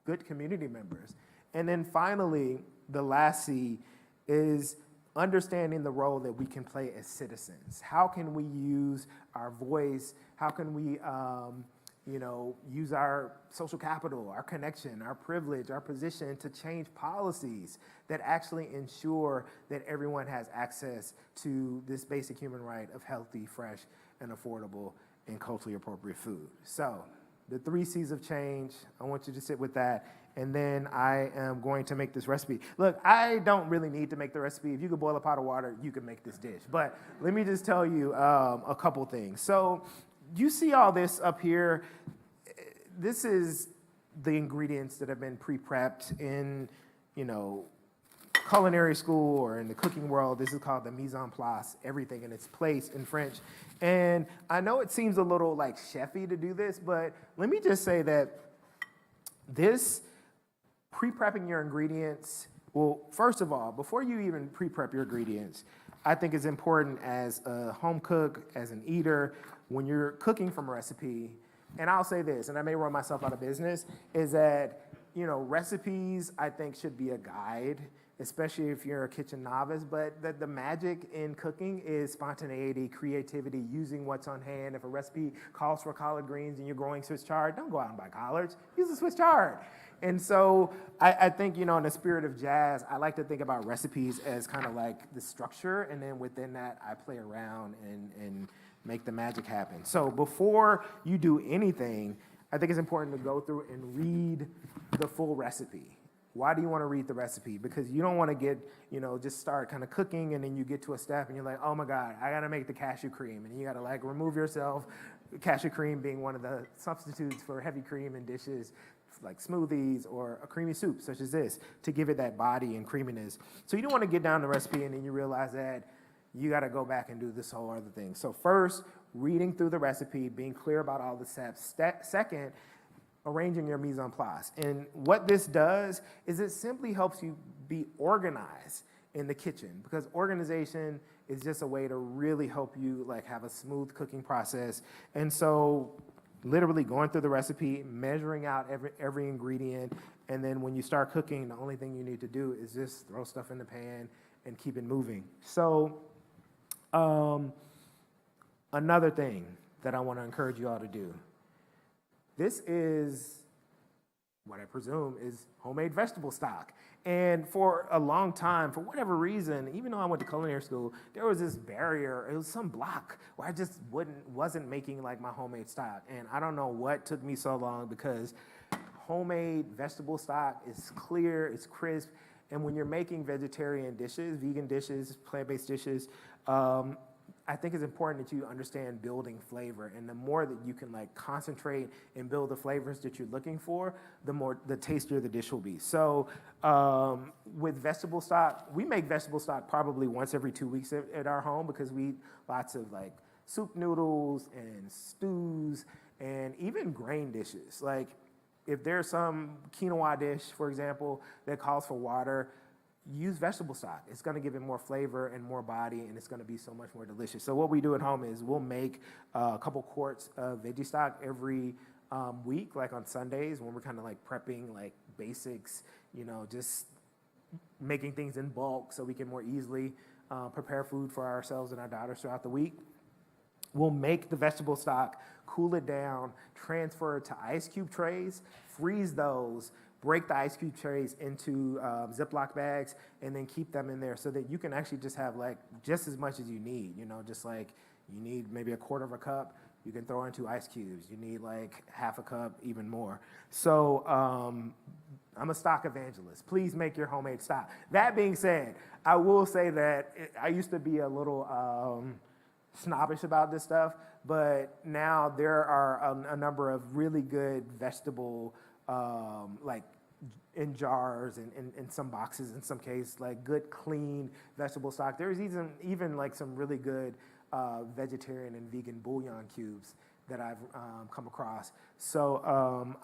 Speaker 2: good community members. And then finally, the last C is understanding the role that we can play as citizens. How can we use our voice? How can we use our social capital, our connection, our privilege, our position to change policies that actually ensure that everyone has access to this basic human right of healthy, fresh, and affordable and culturally appropriate food. So the 3 C's of change, I want you to sit with that, and then I am going to make this recipe. Look, I don't really need to make the recipe. If you could boil a pot of water, you could make this dish. But let me just tell you a couple things. So you see all this up here. This is the ingredients that have been pre-prepped in, culinary school or in the cooking world. This is called the mise en place, everything in its place in French. And I know it seems a little chefy to do this, but let me just say that this pre-prepping your ingredients, well, first of all, before you even pre-prep your ingredients, I think it's important as a home cook, as an eater, when you're cooking from a recipe, and I'll say this, and I may run myself out of business, is that, recipes I think should be a guide, especially if you're a kitchen novice, but the magic in cooking is spontaneity, creativity, using what's on hand. If a recipe calls for collard greens and you're growing Swiss chard, don't go out and buy collards, use the Swiss chard. And so I think, in the spirit of jazz, I like to think about recipes as kind of like the structure, and then within that, I play around and make the magic happen. So before you do anything, I think it's important to go through and read the full recipe. Why do you want to read the recipe? Because you don't want to get, just start kind of cooking and then you get to a step and you're like, oh my God, I got to make the cashew cream. And you got to remove yourself, cashew cream being one of the substitutes for heavy cream in dishes like smoothies or a creamy soup such as this to give it that body and creaminess. So you don't want to get down the recipe and then you realize that you got to go back and do this whole other thing. So first, reading through the recipe, being clear about all the steps. Second, arranging your mise en place. And what this does is it simply helps you be organized in the kitchen, because organization is just a way to really help you have a smooth cooking process. And so literally going through the recipe, measuring out every ingredient, and then when you start cooking, the only thing you need to do is just throw stuff in the pan and keep it moving. So another thing that I want to encourage you all to do, this is what I presume is homemade vegetable stock. And for a long time, for whatever reason, even though I went to culinary school, there was this barrier, it was some block where I just wasn't making my homemade stock. And I don't know what took me so long, because homemade vegetable stock is clear, it's crisp, and when you're making vegetarian dishes, vegan dishes, plant-based dishes, I think it's important that you understand building flavor, and the more that you can concentrate and build the flavors that you're looking for, the tastier the dish will be. So with vegetable stock, we make vegetable stock probably once every 2 weeks at our home, because we eat lots of soup noodles and stews and even grain dishes. If there's some quinoa dish, for example, that calls for water, use vegetable stock. It's going to give it more flavor and more body, and it's going to be so much more delicious. So what we do at home is we'll make a couple quarts of veggie stock every week, on Sundays when we're kind of prepping basics, just making things in bulk so we can more easily prepare food for ourselves and our daughters throughout the week. We'll make the vegetable stock, cool it down, transfer it to ice cube trays, freeze those, break the ice cube trays into Ziploc bags, and then keep them in there so that you can actually just have just as much as you need. You need maybe a quarter of a cup, you can throw into ice cubes. You need half a cup, even more. So I'm a stock evangelist. Please make your homemade stock. That being said, I will say that I used to be a little snobbish about this stuff, but now there are a number of really good vegetable in jars and in some boxes in some cases, good clean vegetable stock. There's even some really good vegetarian and vegan bouillon cubes that I've come across. So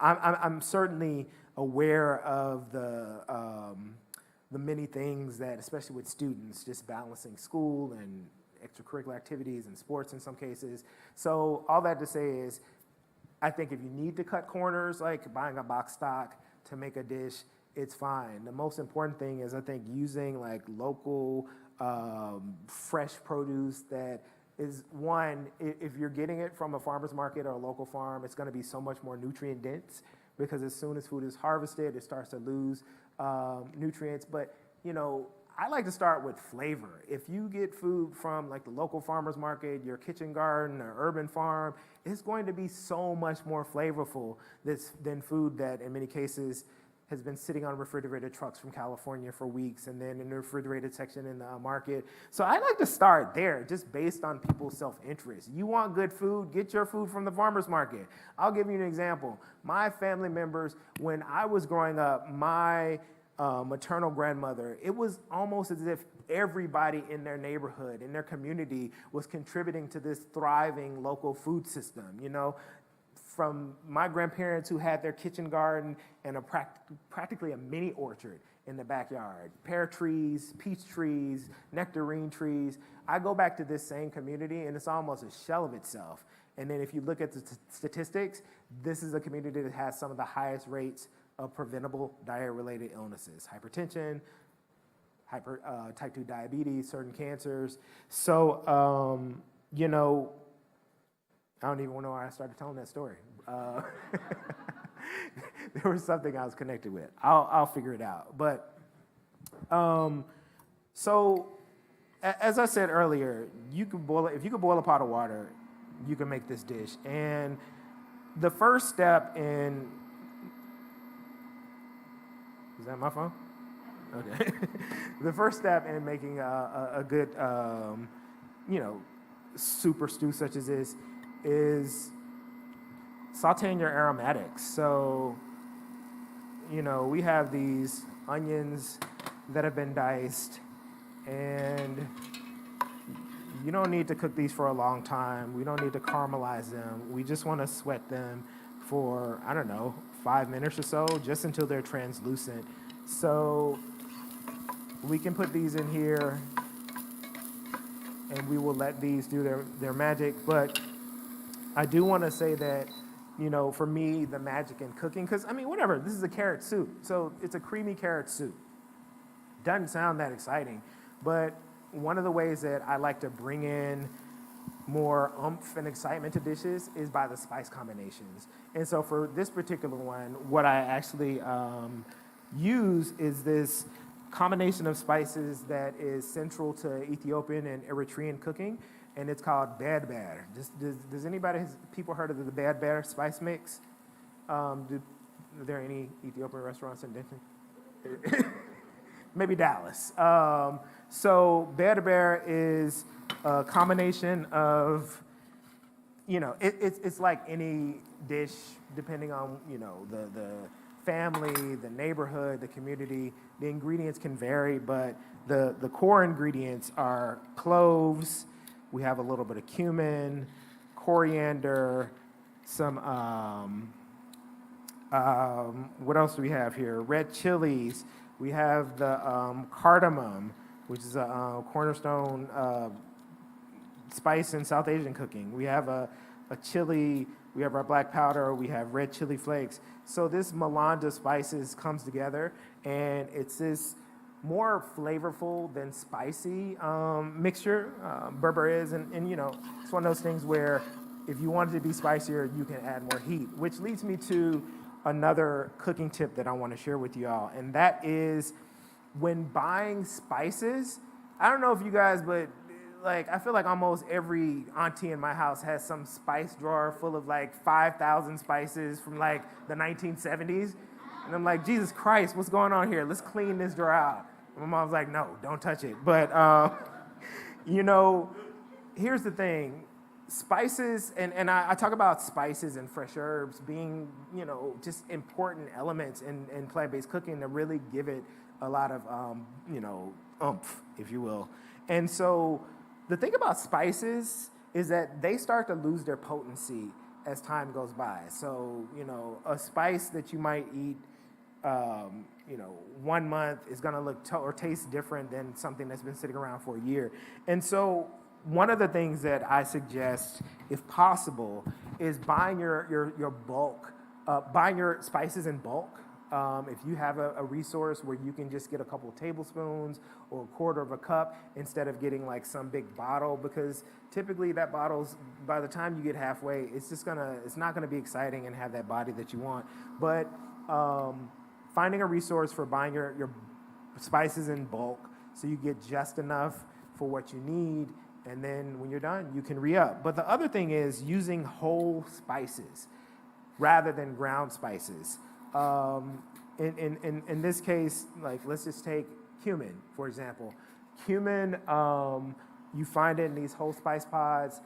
Speaker 2: I'm certainly aware of the many things that, especially with students, just balancing school and extracurricular activities and sports in some cases. So all that to say is, I think if you need to cut corners, buying a box stock to make a dish, it's fine. The most important thing is, I think, using local, fresh produce that is, one, if you're getting it from a farmer's market or a local farm, it's going to be so much more nutrient dense, because as soon as food is harvested, it starts to lose nutrients. But, I like to start with flavor. If you get food from the local farmer's market, your kitchen garden, or urban farm, it's going to be so much more flavorful than food that in many cases has been sitting on refrigerated trucks from California for weeks and then in the refrigerated section in the market. So I like to start there, just based on people's self-interest. You want good food, get your food from the farmer's market. I'll give you an example. My family members, when I was growing up, my maternal grandmother, it was almost as if everybody in their neighborhood, in their community, was contributing to this thriving local food system. from my grandparents who had their kitchen garden and practically a mini orchard in the backyard. Pear trees, peach trees, nectarine trees. I go back to this same community and it's almost a shell of itself. And then if you look at the statistics, this is a community that has some of the highest rates of preventable diet-related illnesses, hypertension, type 2 diabetes, certain cancers. So, you know, I don't even know why I started telling that story. There was something I was connected with. I'll figure it out. But so, as I said earlier, you could boil if you could boil a pot of water, you can make this dish. And the first step in, is that my phone? Okay. The first step in making a good, you know, super stew such as this is sauteing your aromatics. So, you know, we have these onions that have been diced, and you don't need to cook these for a long time. We don't need to caramelize them. We just want to sweat them for, I don't know, 5 minutes or so, just until they're translucent. So we can put these in here, and we will let these do their magic. But I do want to say that, you know, for me, the magic in cooking, because, I mean, whatever, this is a carrot soup. So it's a creamy carrot soup. Doesn't sound that exciting, but one of the ways that I like to bring in more oomph and excitement to dishes is by the spice combinations. And so for this particular one, what I actually use is this combination of spices that is central to Ethiopian and Eritrean cooking, and it's called Badber. Does anybody, people heard of the Badber spice mix? Are there any Ethiopian restaurants in Denton? Maybe Dallas. So Badber is a combination of, you know, it's like any dish, depending on, you know, the family, the neighborhood, the community. The ingredients can vary, but the core ingredients are cloves. We have a little bit of cumin, coriander, some, what else do we have here? Red chilies. We have the cardamom, which is a cornerstone spice in South Asian cooking. We have a chili, we have our black powder, we have red chili flakes. So this melange of spices comes together, and it's this more flavorful than spicy mixture, Berber is, and you know, it's one of those things where if you want it to be spicier, you can add more heat, which leads me to another cooking tip that I want to share with you all, and that is when buying spices. I don't know if you guys, but like I feel like almost every auntie in my house has some spice drawer full of like 5,000 spices from like the 1970s, and I'm like, Jesus Christ, what's going on here? Let's clean this drawer out. And my mom's like, no, don't touch it. But you know, here's the thing. Spices, and I talk about spices and fresh herbs being, you know, just important elements in plant-based cooking to really give it a lot of, you know, oomph, if you will. And so the thing about spices is that they start to lose their potency as time goes by. So, you know, a spice that you might eat, you know, 1 month is going to look or taste different than something that's been sitting around for a year. And so one of the things that I suggest, if possible, is buying your bulk, buying your spices in bulk. If you have a resource where you can just get a couple of tablespoons or a quarter of a cup instead of getting like some big bottle, because typically that bottle's, by the time you get halfway, it's not gonna be exciting and have that body that you want. But finding a resource for buying your spices in bulk so you get just enough for what you need, and then when you're done, you can re-up. But the other thing is using whole spices rather than ground spices. In this case, like let's just take cumin, for example. Cumin, you find it in these whole spice pods.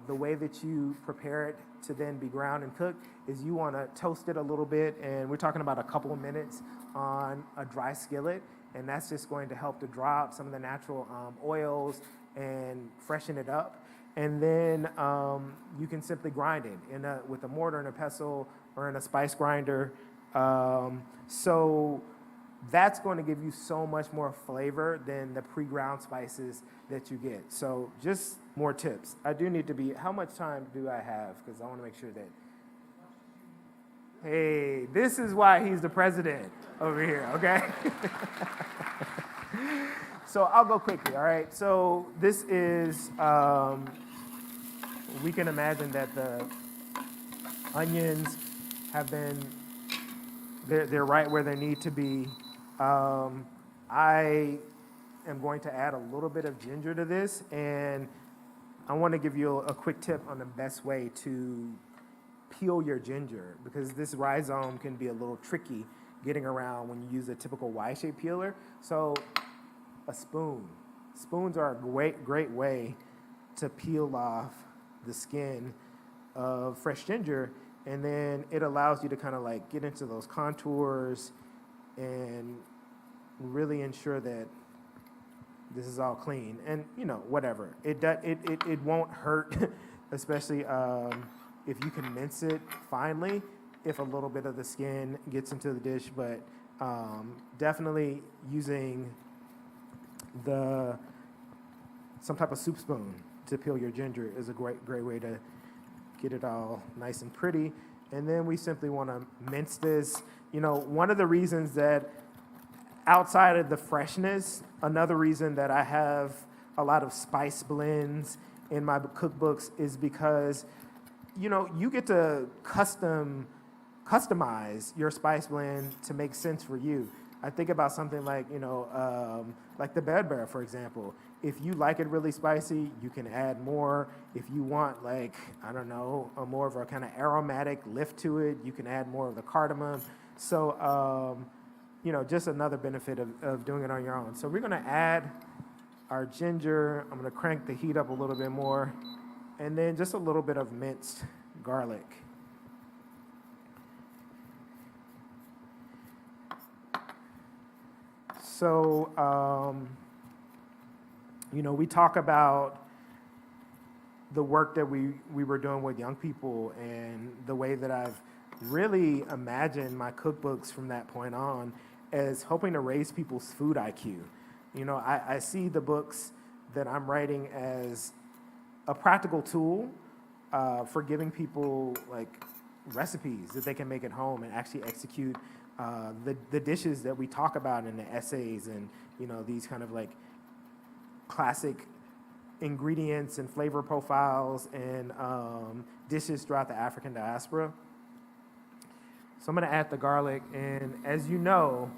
Speaker 2: The way that you prepare it to then be ground and cooked is you want to toast it a little bit, and we're talking about a couple of minutes on a dry skillet, and that's just going to help to draw out some of the natural oils and freshen it up. And then you can simply grind it with a mortar and a pestle or in a spice grinder. So that's going to give you so much more flavor than the pre-ground spices that you get. So just more tips. I do need to be, how much time do I have? Because I want to make sure that, hey, this is why he's the president over here, okay? So I'll go quickly, all right? So this is, we can imagine that the onions have been, they're right where they need to be. I am going to add a little bit of ginger to this, and I want to give you a quick tip on the best way to peel your ginger, because this rhizome can be a little tricky getting around when you use a typical Y-shaped peeler. So a spoon. Spoons are a great way to peel off the skin of fresh ginger, and then it allows you to kind of like get into those contours and really ensure that this is all clean. And whatever, it won't hurt, especially if you can mince it finely, if a little bit of the skin gets into the dish. But definitely using some type of soup spoon to peel your ginger is a great way to get it all nice and pretty. And then we simply want to mince this. One of the reasons that, outside of the freshness, another reason that I have a lot of spice blends in my cookbooks is because, you get to customize your spice blend to make sense for you. I think about something like, like the Bed Bear, for example. If you like it really spicy, you can add more. If you want, like, I don't know, a more of a kind of aromatic lift to it, you can add more of the cardamom. So, just another benefit of doing it on your own. So we're going to add our ginger. I'm going to crank the heat up a little bit more. And then just a little bit of minced garlic. So, we talk about the work that we were doing with young people, and the way that I've really imagined my cookbooks from that point on as hoping to raise people's food IQ. I see the books that I'm writing as a practical tool for giving people like recipes that they can make at home and actually execute the dishes that we talk about in the essays, and these kind of like classic ingredients and flavor profiles and dishes throughout the African diaspora. So I'm going to add the garlic, and as you know,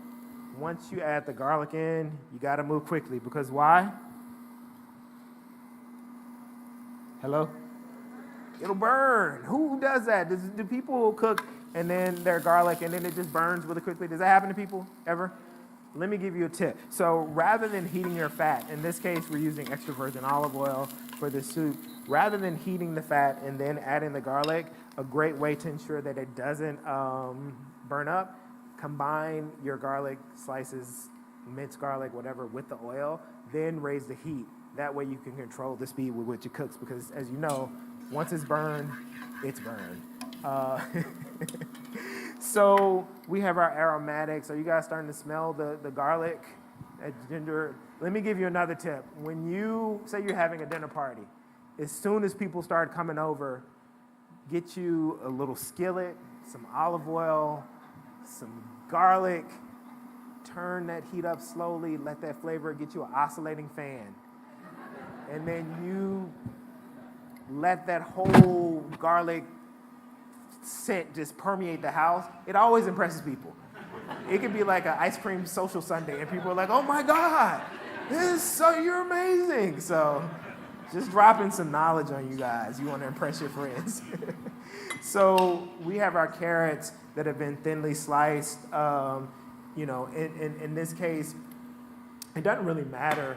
Speaker 2: once you add the garlic in, you got to move quickly, because why? Hello? It'll burn. Who does that? Do people cook and then their garlic and then it just burns really quickly? Does that happen to people ever? Let me give you a tip. So rather than heating your fat, in this case we're using extra virgin olive oil for this soup, rather than heating the fat and then adding the garlic, a great way to ensure that it doesn't burn up, combine your garlic slices, minced garlic, whatever, with the oil, then raise the heat. That way you can control the speed with which it cooks, because as you know, once it's burned, it's burned. So we have our aromatics. Are you guys starting to smell the garlic, ginger? Let me give you another tip. When you say you're having a dinner party, as soon as people start coming over, get you a little skillet, some olive oil, some garlic, turn that heat up slowly, let that flavor get you an oscillating fan. And then you let that whole garlic scent just permeate the house. It always impresses people. It could be like an ice cream social sundae, and people are like, oh my God, you're amazing. So just dropping some knowledge on you guys. You want to impress your friends. So we have our carrots that have been thinly sliced. In this case, it doesn't really matter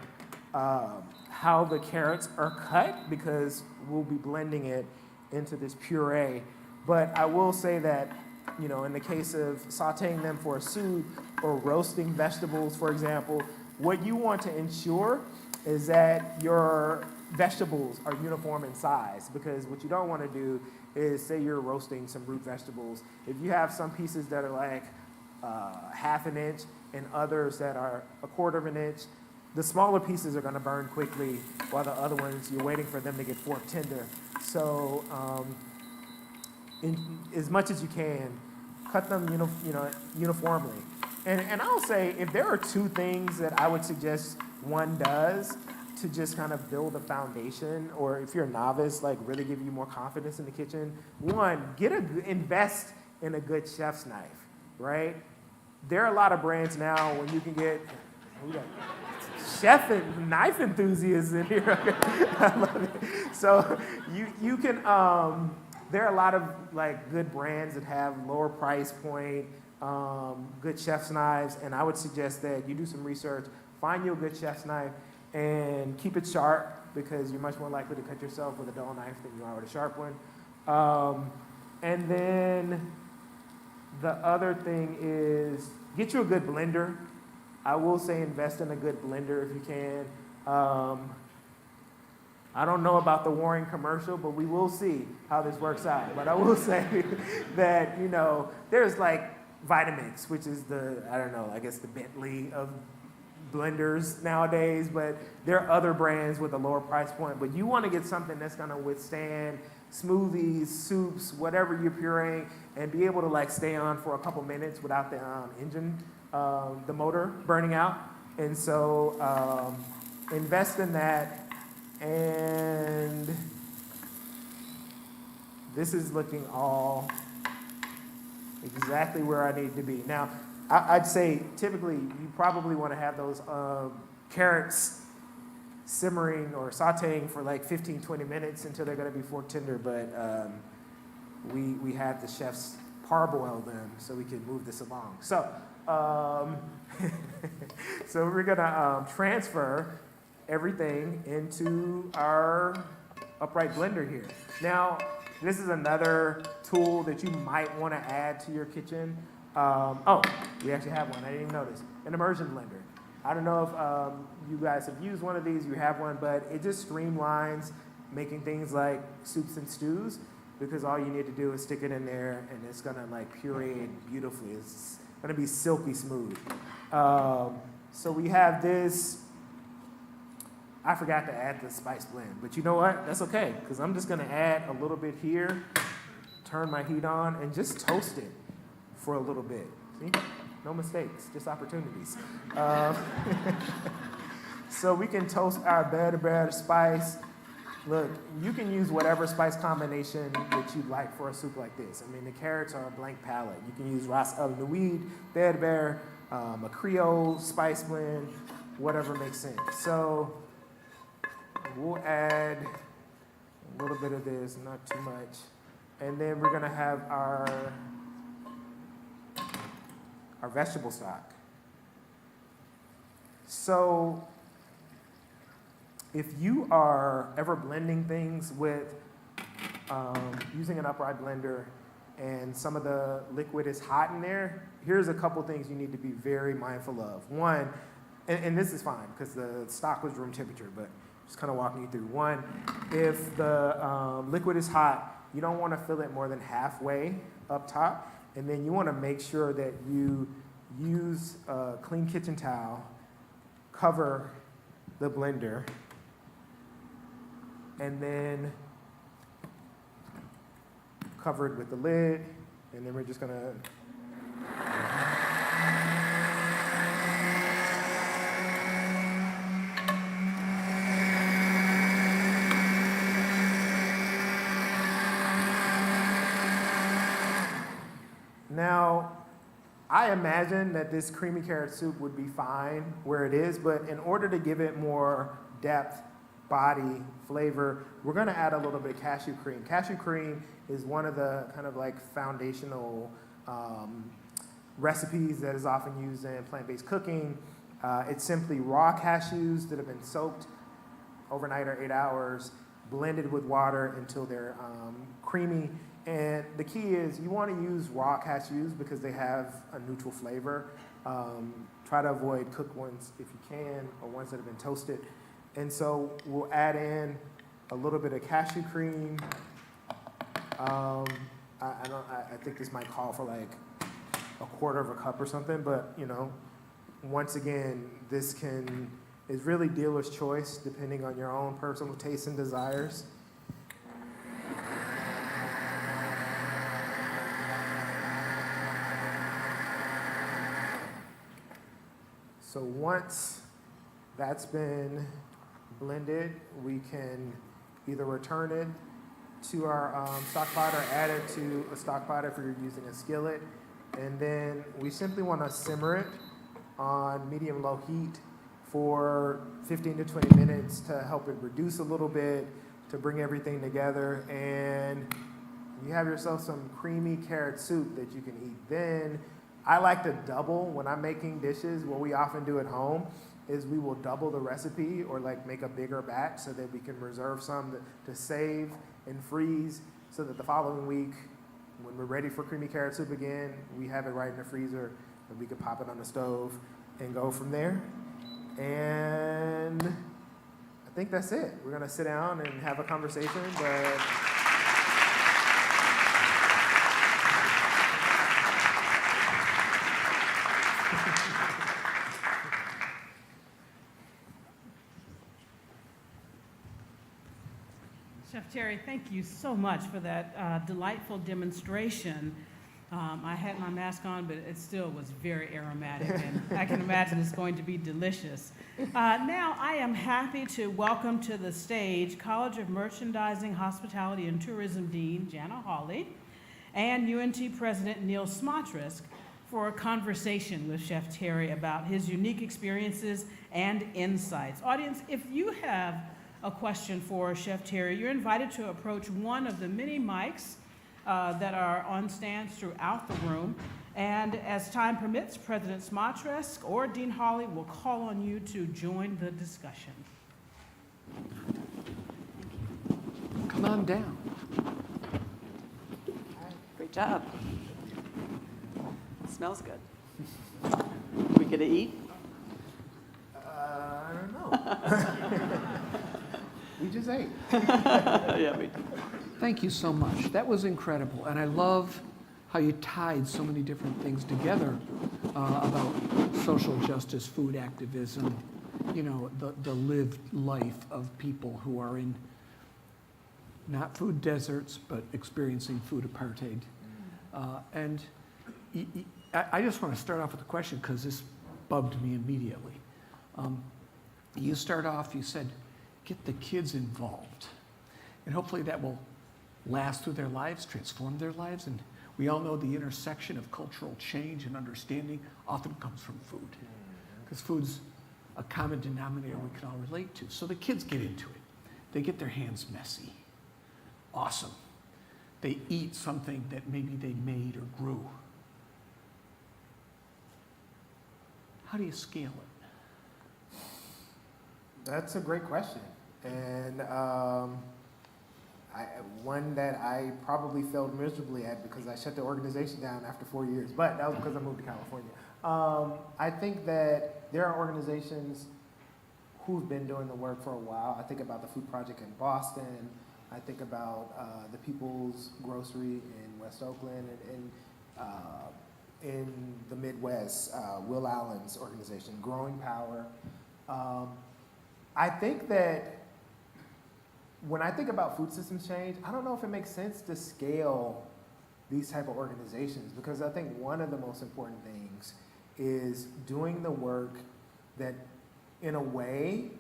Speaker 2: how the carrots are cut, because we'll be blending it into this puree. But I will say that, in the case of sauteing them for a soup or roasting vegetables, for example, what you want to ensure is that your vegetables are uniform in size, because what you don't want to do is, say you're roasting some root vegetables, if you have some pieces that are like half an inch and others that are a quarter of an inch, the smaller pieces are going to burn quickly, while the other ones, you're waiting for them to get fork tender. So as much as you can, cut them uniformly. And I'll say, if there are two things that I would suggest one does to just kind of build a foundation, or if you're a novice, like really give you more confidence in the kitchen, one, invest in a good chef's knife, right? There are a lot of brands now when you can get, we got chef and knife enthusiasts in here. I love it. So you can, there are a lot of like good brands that have lower price point, good chef's knives, and I would suggest that you do some research, find you a good chef's knife, and keep it sharp, because you're much more likely to cut yourself with a dull knife than you are with a sharp one. And then the other thing is, get you a good blender. I will say invest in a good blender if you can. I don't know about the Warren commercial, but we will see how this works out. But I will say that, there's like Vitamix, which is I guess the Bentley of blenders nowadays, but there are other brands with a lower price point. But you want to get something that's going to withstand smoothies, soups, whatever you're pureeing, and be able to like stay on for a couple minutes without the engine, the motor burning out. And so invest in that. And this is looking all exactly where I need to be. Now, I'd say typically you probably want to have those carrots simmering or sauteing for like 15, 20 minutes until they're going to be fork tender, but we had the chefs parboil them so we could move this along. So, so we're going to transfer everything into our upright blender here. Now, this is another tool that you might want to add to your kitchen. Oh, we actually have one. I didn't even notice. An immersion blender. I don't know if you guys have used one of these, you have one, but it just streamlines making things like soups and stews, because all you need to do is stick it in there and it's gonna like puree it beautifully. It's gonna be silky smooth. So we have this. I forgot to add the spice blend, but you know what? That's okay, because I'm just gonna add a little bit here, turn my heat on, and just toast it for a little bit. See? No mistakes, just opportunities. So we can toast our better spice. Look, you can use whatever spice combination that you'd like for a soup like this. I mean, the carrots are a blank palette. You can use ras el nuid, bear, a Creole spice blend, whatever makes sense. So we'll add a little bit of this, not too much. And then we're gonna have our vegetable stock. So if you are ever blending things with using an upright blender and some of the liquid is hot in there, here's a couple things you need to be very mindful of. One, and this is fine because the stock was room temperature, but just kind of walking you through. One, if the liquid is hot, you don't want to fill it more than halfway up top. And then you want to make sure that you use a clean kitchen towel, cover the blender, and then cover it with the lid, and then we're just going to Now, I imagine that this creamy carrot soup would be fine where it is, but in order to give it more depth, body, flavor, we're gonna add a little bit of cashew cream. Cashew cream is one of the kind of like foundational recipes that is often used in plant-based cooking. It's simply raw cashews that have been soaked overnight or 8 hours, blended with water until they're creamy. And the key is you want to use raw cashews because they have a neutral flavor. Try to avoid cooked ones if you can, or ones that have been toasted. And so we'll add in a little bit of cashew cream. I think this might call for like a quarter of a cup or something, but you know, once again, this is really dealer's choice depending on your own personal tastes and desires. So once that's been blended, we can either return it to our stock pot or add it to a stock pot if you're using a skillet. And then we simply want to simmer it on medium-low heat for 15 to 20 minutes to help it reduce a little bit, to bring everything together. And you have yourself some creamy carrot soup that you can eat. Then I like to double when I'm making dishes. What we often do at home is we will double the recipe or like make a bigger batch so that we can reserve some to save and freeze so that the following week, when we're ready for creamy carrot soup again, we have it right in the freezer and we can pop it on the stove and go from there. And I think that's it. We're gonna sit down and have a conversation, but
Speaker 1: Chef Terry, thank you so much for that delightful demonstration. I had my mask on, but it still was very aromatic, and I can imagine it's going to be delicious. Now, I am happy to welcome to the stage College of Merchandising, Hospitality, and Tourism Dean Jana Hawley and UNT President Neil Smotrisk for a conversation with Chef Terry about his unique experiences and insights. Audience, if you have a question for Chef Terry, you're invited to approach one of the many mics that are on stands throughout the room. And as time permits, President Smotrisk or Dean Hawley will call on you to join the discussion.
Speaker 3: Come on down.
Speaker 4: Great job. Smells good. We get to eat?
Speaker 2: I don't know. We just ate.
Speaker 4: Yeah, we do.
Speaker 3: Thank you so much. That was incredible. And I love how you tied so many different things together about social justice, food activism, you know, the lived life of people who are in not food deserts, but experiencing food apartheid. And I just want to start off with a question because this bugged me immediately. You start off, you said, get the kids involved. And hopefully that will last through their lives, transform their lives. And we all know the intersection of cultural change and understanding often comes from food. Because food's a common denominator we can all relate to. So the kids get into it. They get their hands messy. Awesome. They eat something that maybe they made or grew. How do you scale it?
Speaker 2: That's a great question. And one that I probably failed miserably at because I shut the organization down after 4 years, but that was because I moved to California. I think that there are organizations who've been doing the work for a while. I think about the Food Project in Boston. I think about the People's Grocery in West Oakland and in the Midwest, Will Allen's organization, Growing Power. I think that when I think about food systems change, I don't know if it makes sense to scale these type of organizations because I think one of the most important things is doing the work that in a way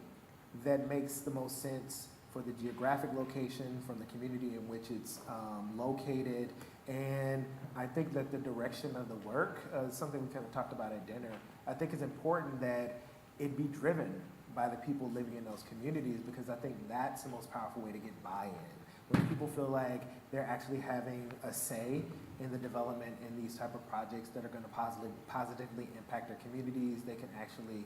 Speaker 2: that makes the most sense for the geographic location, from the community in which it's located. And I think that the direction of the work is something we kind of talked about at dinner. I think it's important that it be driven by the people living in those communities because I think that's the most powerful way to get buy-in. When people feel like they're actually having a say in the development in these type of projects that are going to positively impact their communities, they can actually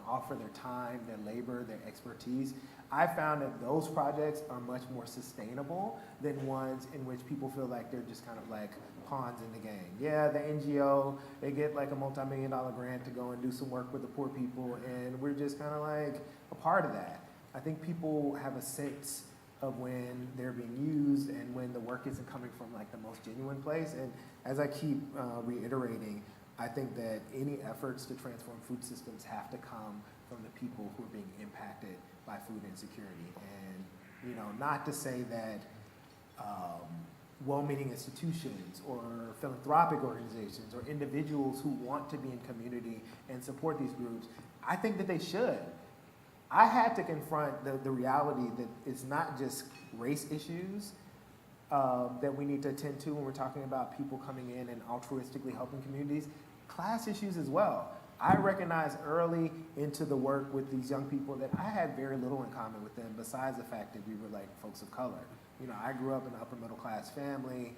Speaker 2: offer their time, their labor, their expertise. I found that those projects are much more sustainable than ones in which people feel like they're just kind of like pawns in the game. Yeah, the NGO, they get like a multi-million-dollar grant to go and do some work with the poor people, and we're just kind of like a part of that. I think people have a sense of when they're being used and when the work isn't coming from like the most genuine place. And as I keep reiterating, I think that any efforts to transform food systems have to come from the people who are being impacted by food insecurity. And, you know, not to say that well-meaning institutions or philanthropic organizations or individuals who want to be in community and support these groups, I think that they should. I had to confront the reality that it's not just race issues that we need to attend to when we're talking about people coming in and altruistically helping communities, class issues as well. I recognized early into the work with these young people that I had very little in common with them besides the fact that we were like folks of color. You know, I grew up in an upper middle class family.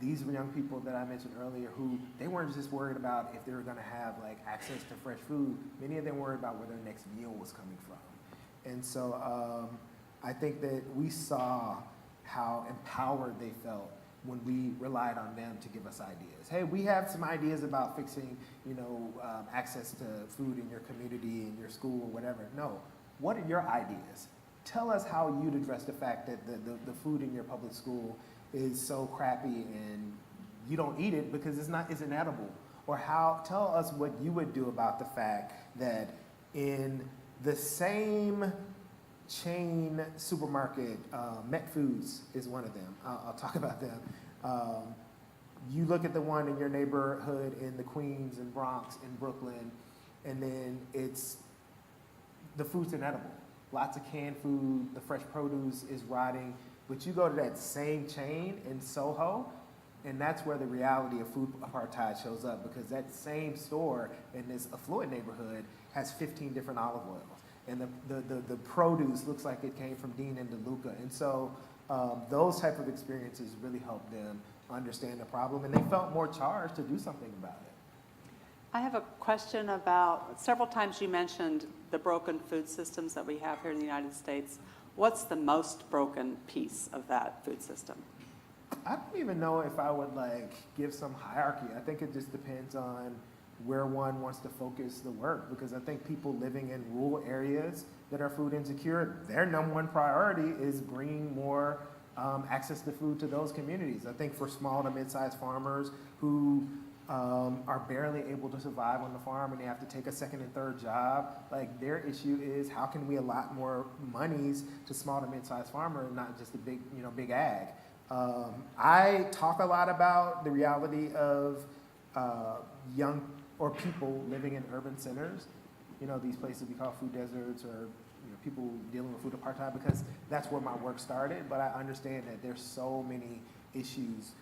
Speaker 2: These were young people that I mentioned earlier who, they weren't just worried about if they were gonna have like access to fresh food. Many of them worried about where their next meal was coming from. And so I think that we saw how empowered they felt when we relied on them to give us ideas. Hey, we have some ideas about fixing, you know, access to food in your community, in your school, or whatever. No, what are your ideas? Tell us how you'd address the fact that the food in your public school is so crappy and you don't eat it because isn't edible. Or tell us what you would do about the fact that in the same chain supermarket, Met Foods is one of them. I'll talk about them. You look at the one in your neighborhood in the Queens and Bronx in Brooklyn, and then the food's inedible. Lots of canned food, the fresh produce is rotting, but you go to that same chain in Soho, and that's where the reality of food apartheid shows up, because that same store in this affluent neighborhood has 15 different olive oils. And the produce looks like it came from Dean and DeLuca. And so those type of experiences really helped them understand the problem, and they felt more charged to do something about it.
Speaker 4: I have a question about, several times you mentioned the broken food systems that we have here in the United States. What's the most broken piece of that food system?
Speaker 2: I don't even know if I would like give some hierarchy. I think it just depends on where one wants to focus the work, because I think people living in rural areas that are food insecure, their number one priority is bringing more access to food to those communities. I think for small to mid-sized farmers who are barely able to survive on the farm and they have to take a second and third job, like their issue is how can we allot more monies to small to mid-sized farmers, not just the big ag. I talk a lot about the reality of young or people living in urban centers, these places we call food deserts, or people dealing with food apartheid, because that's where my work started. But I understand that there's so many issues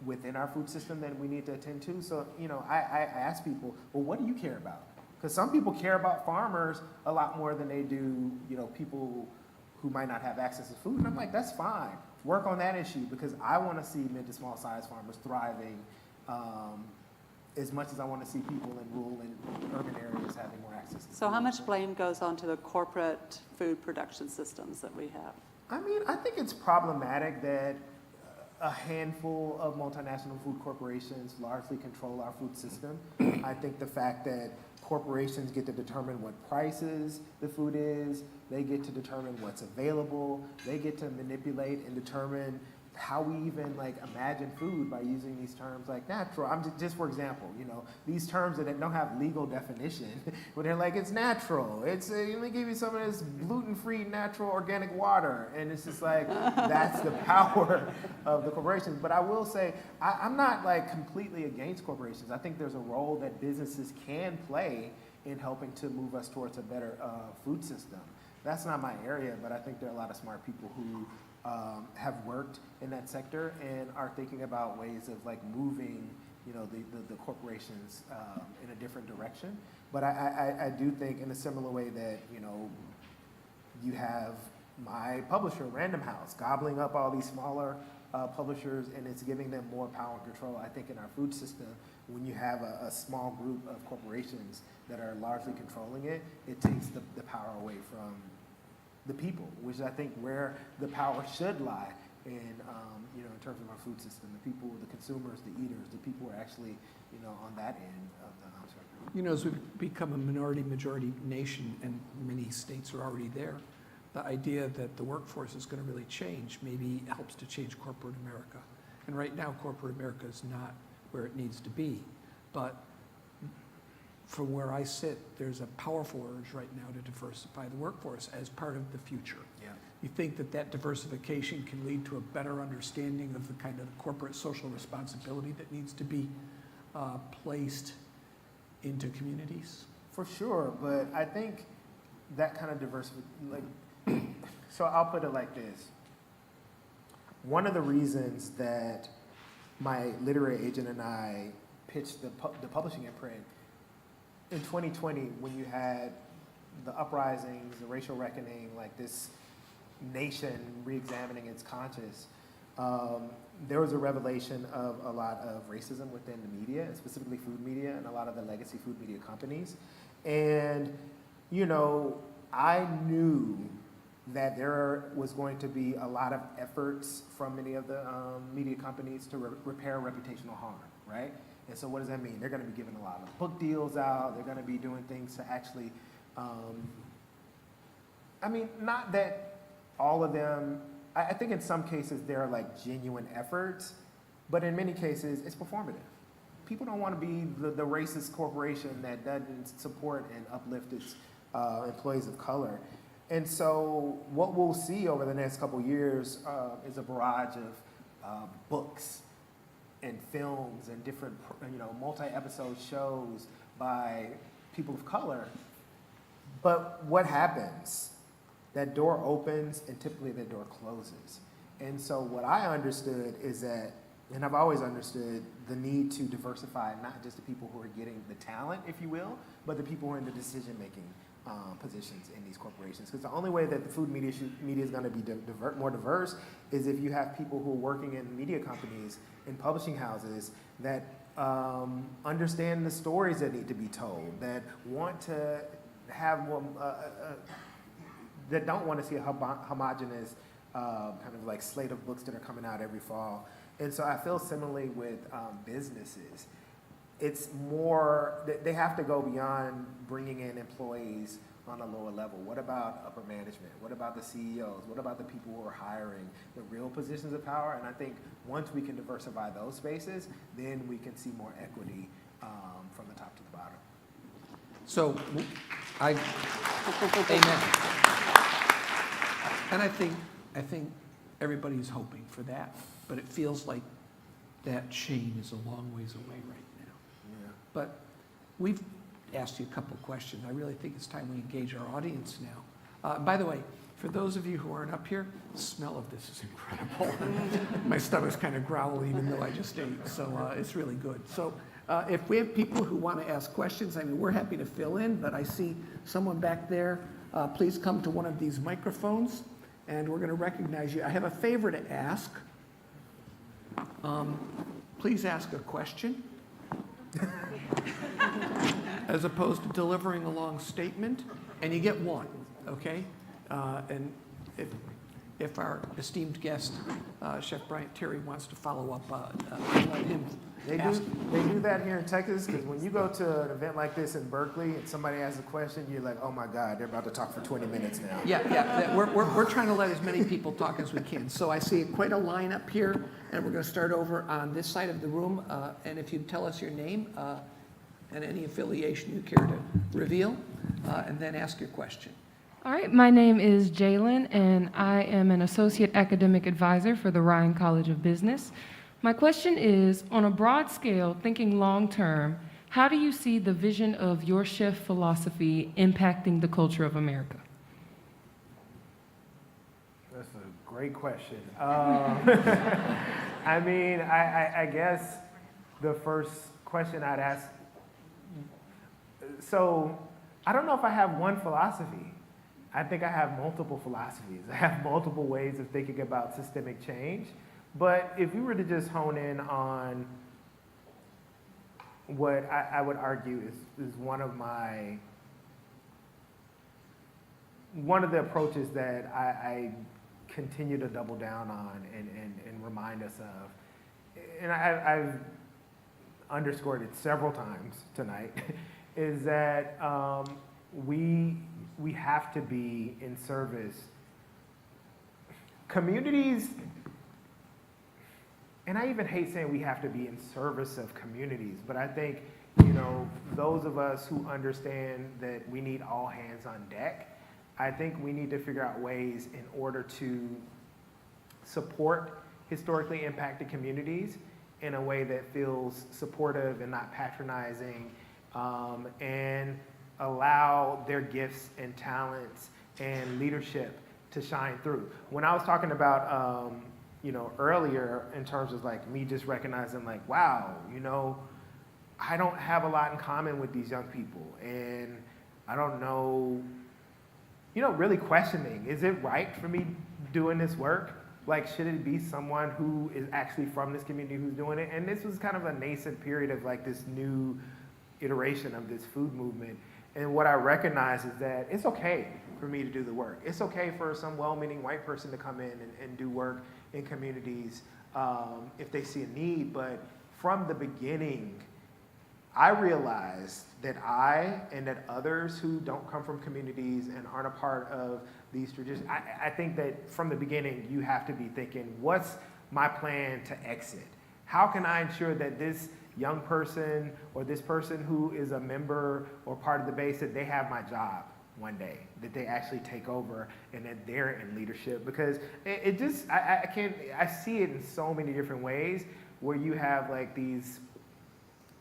Speaker 2: within our food system that we need to attend to. So, I ask people, well, what do you care about? Because some people care about farmers a lot more than they do, people who might not have access to food. And I'm like, that's fine. Work on that issue, because I want to see mid to small size farmers thriving as much as I want to see people in rural and urban areas having more access to food.
Speaker 4: So how much blame goes on to the corporate food production systems that we have?
Speaker 2: I mean, I think it's problematic that a handful of multinational food corporations largely control our food system. I think the fact that corporations get to determine what prices the food is, they get to determine what's available, they get to manipulate and determine how we even imagine food by using these terms like natural. I'm just for example, these terms that don't have legal definition, where they're like, it's natural. It's let me give you some of this gluten-free, natural, organic water, and it's just like that's the power of the corporations. But I will say, I'm not completely against corporations. I think there's a role that businesses can play in helping to move us towards a better food system. That's not my area, but I think there are a lot of smart people who have worked in that sector and are thinking about ways of moving, the corporations in a different direction. But I do think in a similar way that, you have my publisher, Random House, gobbling up all these smaller publishers, and it's giving them more power and control. I think in our food system, when you have a small group of corporations that are largely controlling it, it takes the power away from the people, which I think where the power should lie in terms of our food system, the people, the consumers, the eaters, the people who are actually, on that end of the spectrum.
Speaker 3: You know, as we become a minority-majority nation, and many states are already there, the idea that the workforce is going to really change maybe helps to change corporate America. And right now, corporate America is not where it needs to be. But from where I sit, there's a powerful urge right now to diversify the workforce as part of the future.
Speaker 2: Yeah.
Speaker 3: You think that that diversification can lead to a better understanding of the kind of corporate social responsibility that needs to be placed into communities?
Speaker 2: For sure, but I think that kind of diversity, like, so I'll put it like this. One of the reasons that my literary agent and I pitched the publishing imprint in 2020, when you had the uprisings, the racial reckoning, like this nation re-examining its conscience, there was a revelation of a lot of racism within the media, and specifically food media, and a lot of the legacy food media companies. And, you know, I knew that there was going to be a lot of efforts from many of the media companies to repair reputational harm, right? And so what does that mean? They're going to be giving a lot of book deals out. They're going to be doing things to actually, I mean, not that all of them, I think in some cases there are like genuine efforts, but in many cases it's performative. People don't want to be the racist corporation that doesn't support and uplift its employees of color. And so what we'll see over the next couple years is a barrage of books and films and different, multi-episode shows by people of color. But what happens? That door opens and typically that door closes. And so what I understood is that, and I've always understood, the need to diversify not just the people who are getting the talent, if you will, but the people who are in the decision-making positions in these corporations. Because the only way that the food media is going to be more diverse is if you have people who are working in media companies, in publishing houses, that understand the stories that need to be told, that want to have more, that don't want to see a homogenous kind of like slate of books that are coming out every fall. And so I feel similarly with businesses. It's more, they have to go beyond bringing in employees on a lower level. What about upper management? What about the CEOs? What about the people who are hiring the real positions of power? And I think once we can diversify those spaces, then we can see more equity from the top to the bottom.
Speaker 3: So, amen. And I think everybody's hoping for that, but it feels like that chain is a long ways away right now.
Speaker 2: Yeah.
Speaker 3: But we've asked you a couple of questions. I really think it's time we engage our audience now. By the way, for those of you who aren't up here, the smell of this is incredible. My stomach's kind of growly even though I just ate, so it's really good. So if we have people who want to ask questions, I mean, we're happy to fill in, but I see someone back there. Please come to one of these microphones, and we're going to recognize you. I have a favor to ask. Please ask a question, as opposed to delivering a long statement, and you get one, okay? And if our esteemed guest, Chef Bryant Terry, wants to follow up, let him ask.
Speaker 2: They do that here in Texas, because when you go to an event like this in Berkeley and somebody asks a question, you're like, oh my God, they're about to talk for 20 minutes now.
Speaker 3: Yeah, we're trying to let as many people talk as we can. So I see quite a line up here, and we're going to start over on this side of the room. And if you'd tell us your name and any affiliation you care to reveal, and then ask your question.
Speaker 5: All right, my name is Jalen, and I am an associate academic advisor for the Ryan College of Business. My question is, on a broad scale, thinking long term, how do you see the vision of your chef philosophy impacting the culture of America?
Speaker 2: That's a great question. I mean, I guess the first question I'd ask, so I don't know if I have one philosophy. I think I have multiple philosophies. I have multiple ways of thinking about systemic change. But if we were to just hone in on what I would argue is one of the approaches that I continue to double down on and remind us of, and I've underscored it several times tonight, is that we have to be in service. Communities, and I even hate saying we have to be in service of communities, but I think, those of us who understand that we need all hands on deck, I think we need to figure out ways in order to support historically impacted communities in a way that feels supportive and not patronizing, and allow their gifts and talents and leadership to shine through. When I was talking about, earlier in terms of like me just recognizing like, wow, I don't have a lot in common with these young people, and I don't know, really questioning, is it right for me doing this work? Like, should it be someone who is actually from this community who's doing it? And this was kind of a nascent period of like this new iteration of this food movement. And what I recognize is that it's okay for me to do the work. It's okay for some well-meaning white person to come in and do work in communities if they see a need. But from the beginning, I realized that I and that others who don't come from communities and aren't a part of these traditions, I think that from the beginning, you have to be thinking, what's my plan to exit? How can I ensure that this young person or this person who is a member or part of the base, that they have my job one day, that they actually take over and that they're in leadership? Because I see it in so many different ways where you have like these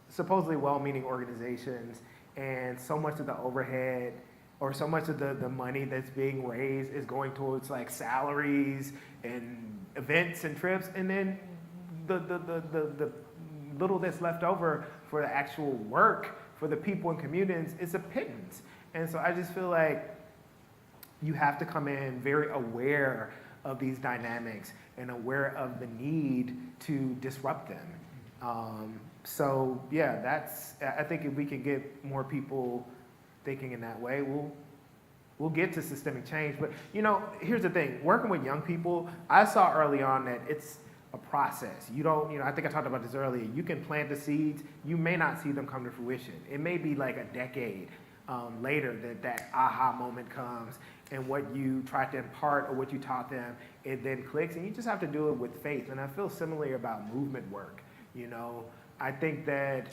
Speaker 2: supposedly well-meaning organizations, and so much of the overhead or so much of the money that's being raised is going towards like salaries and events and trips, and then the little that's left over for the actual work for the people and communities is a pittance. And so I just feel like you have to come in very aware of these dynamics and aware of the need to disrupt them. So yeah, I think if we can get more people thinking in that way, we'll get to systemic change. But here's the thing, working with young people, I saw early on that it's a process. You don't, I think I talked about this earlier, you can plant the seeds, you may not see them come to fruition. It may be like a decade later that aha moment comes, and what you tried to impart or what you taught them, it then clicks, and you just have to do it with faith. And I feel similarly about movement work. I think that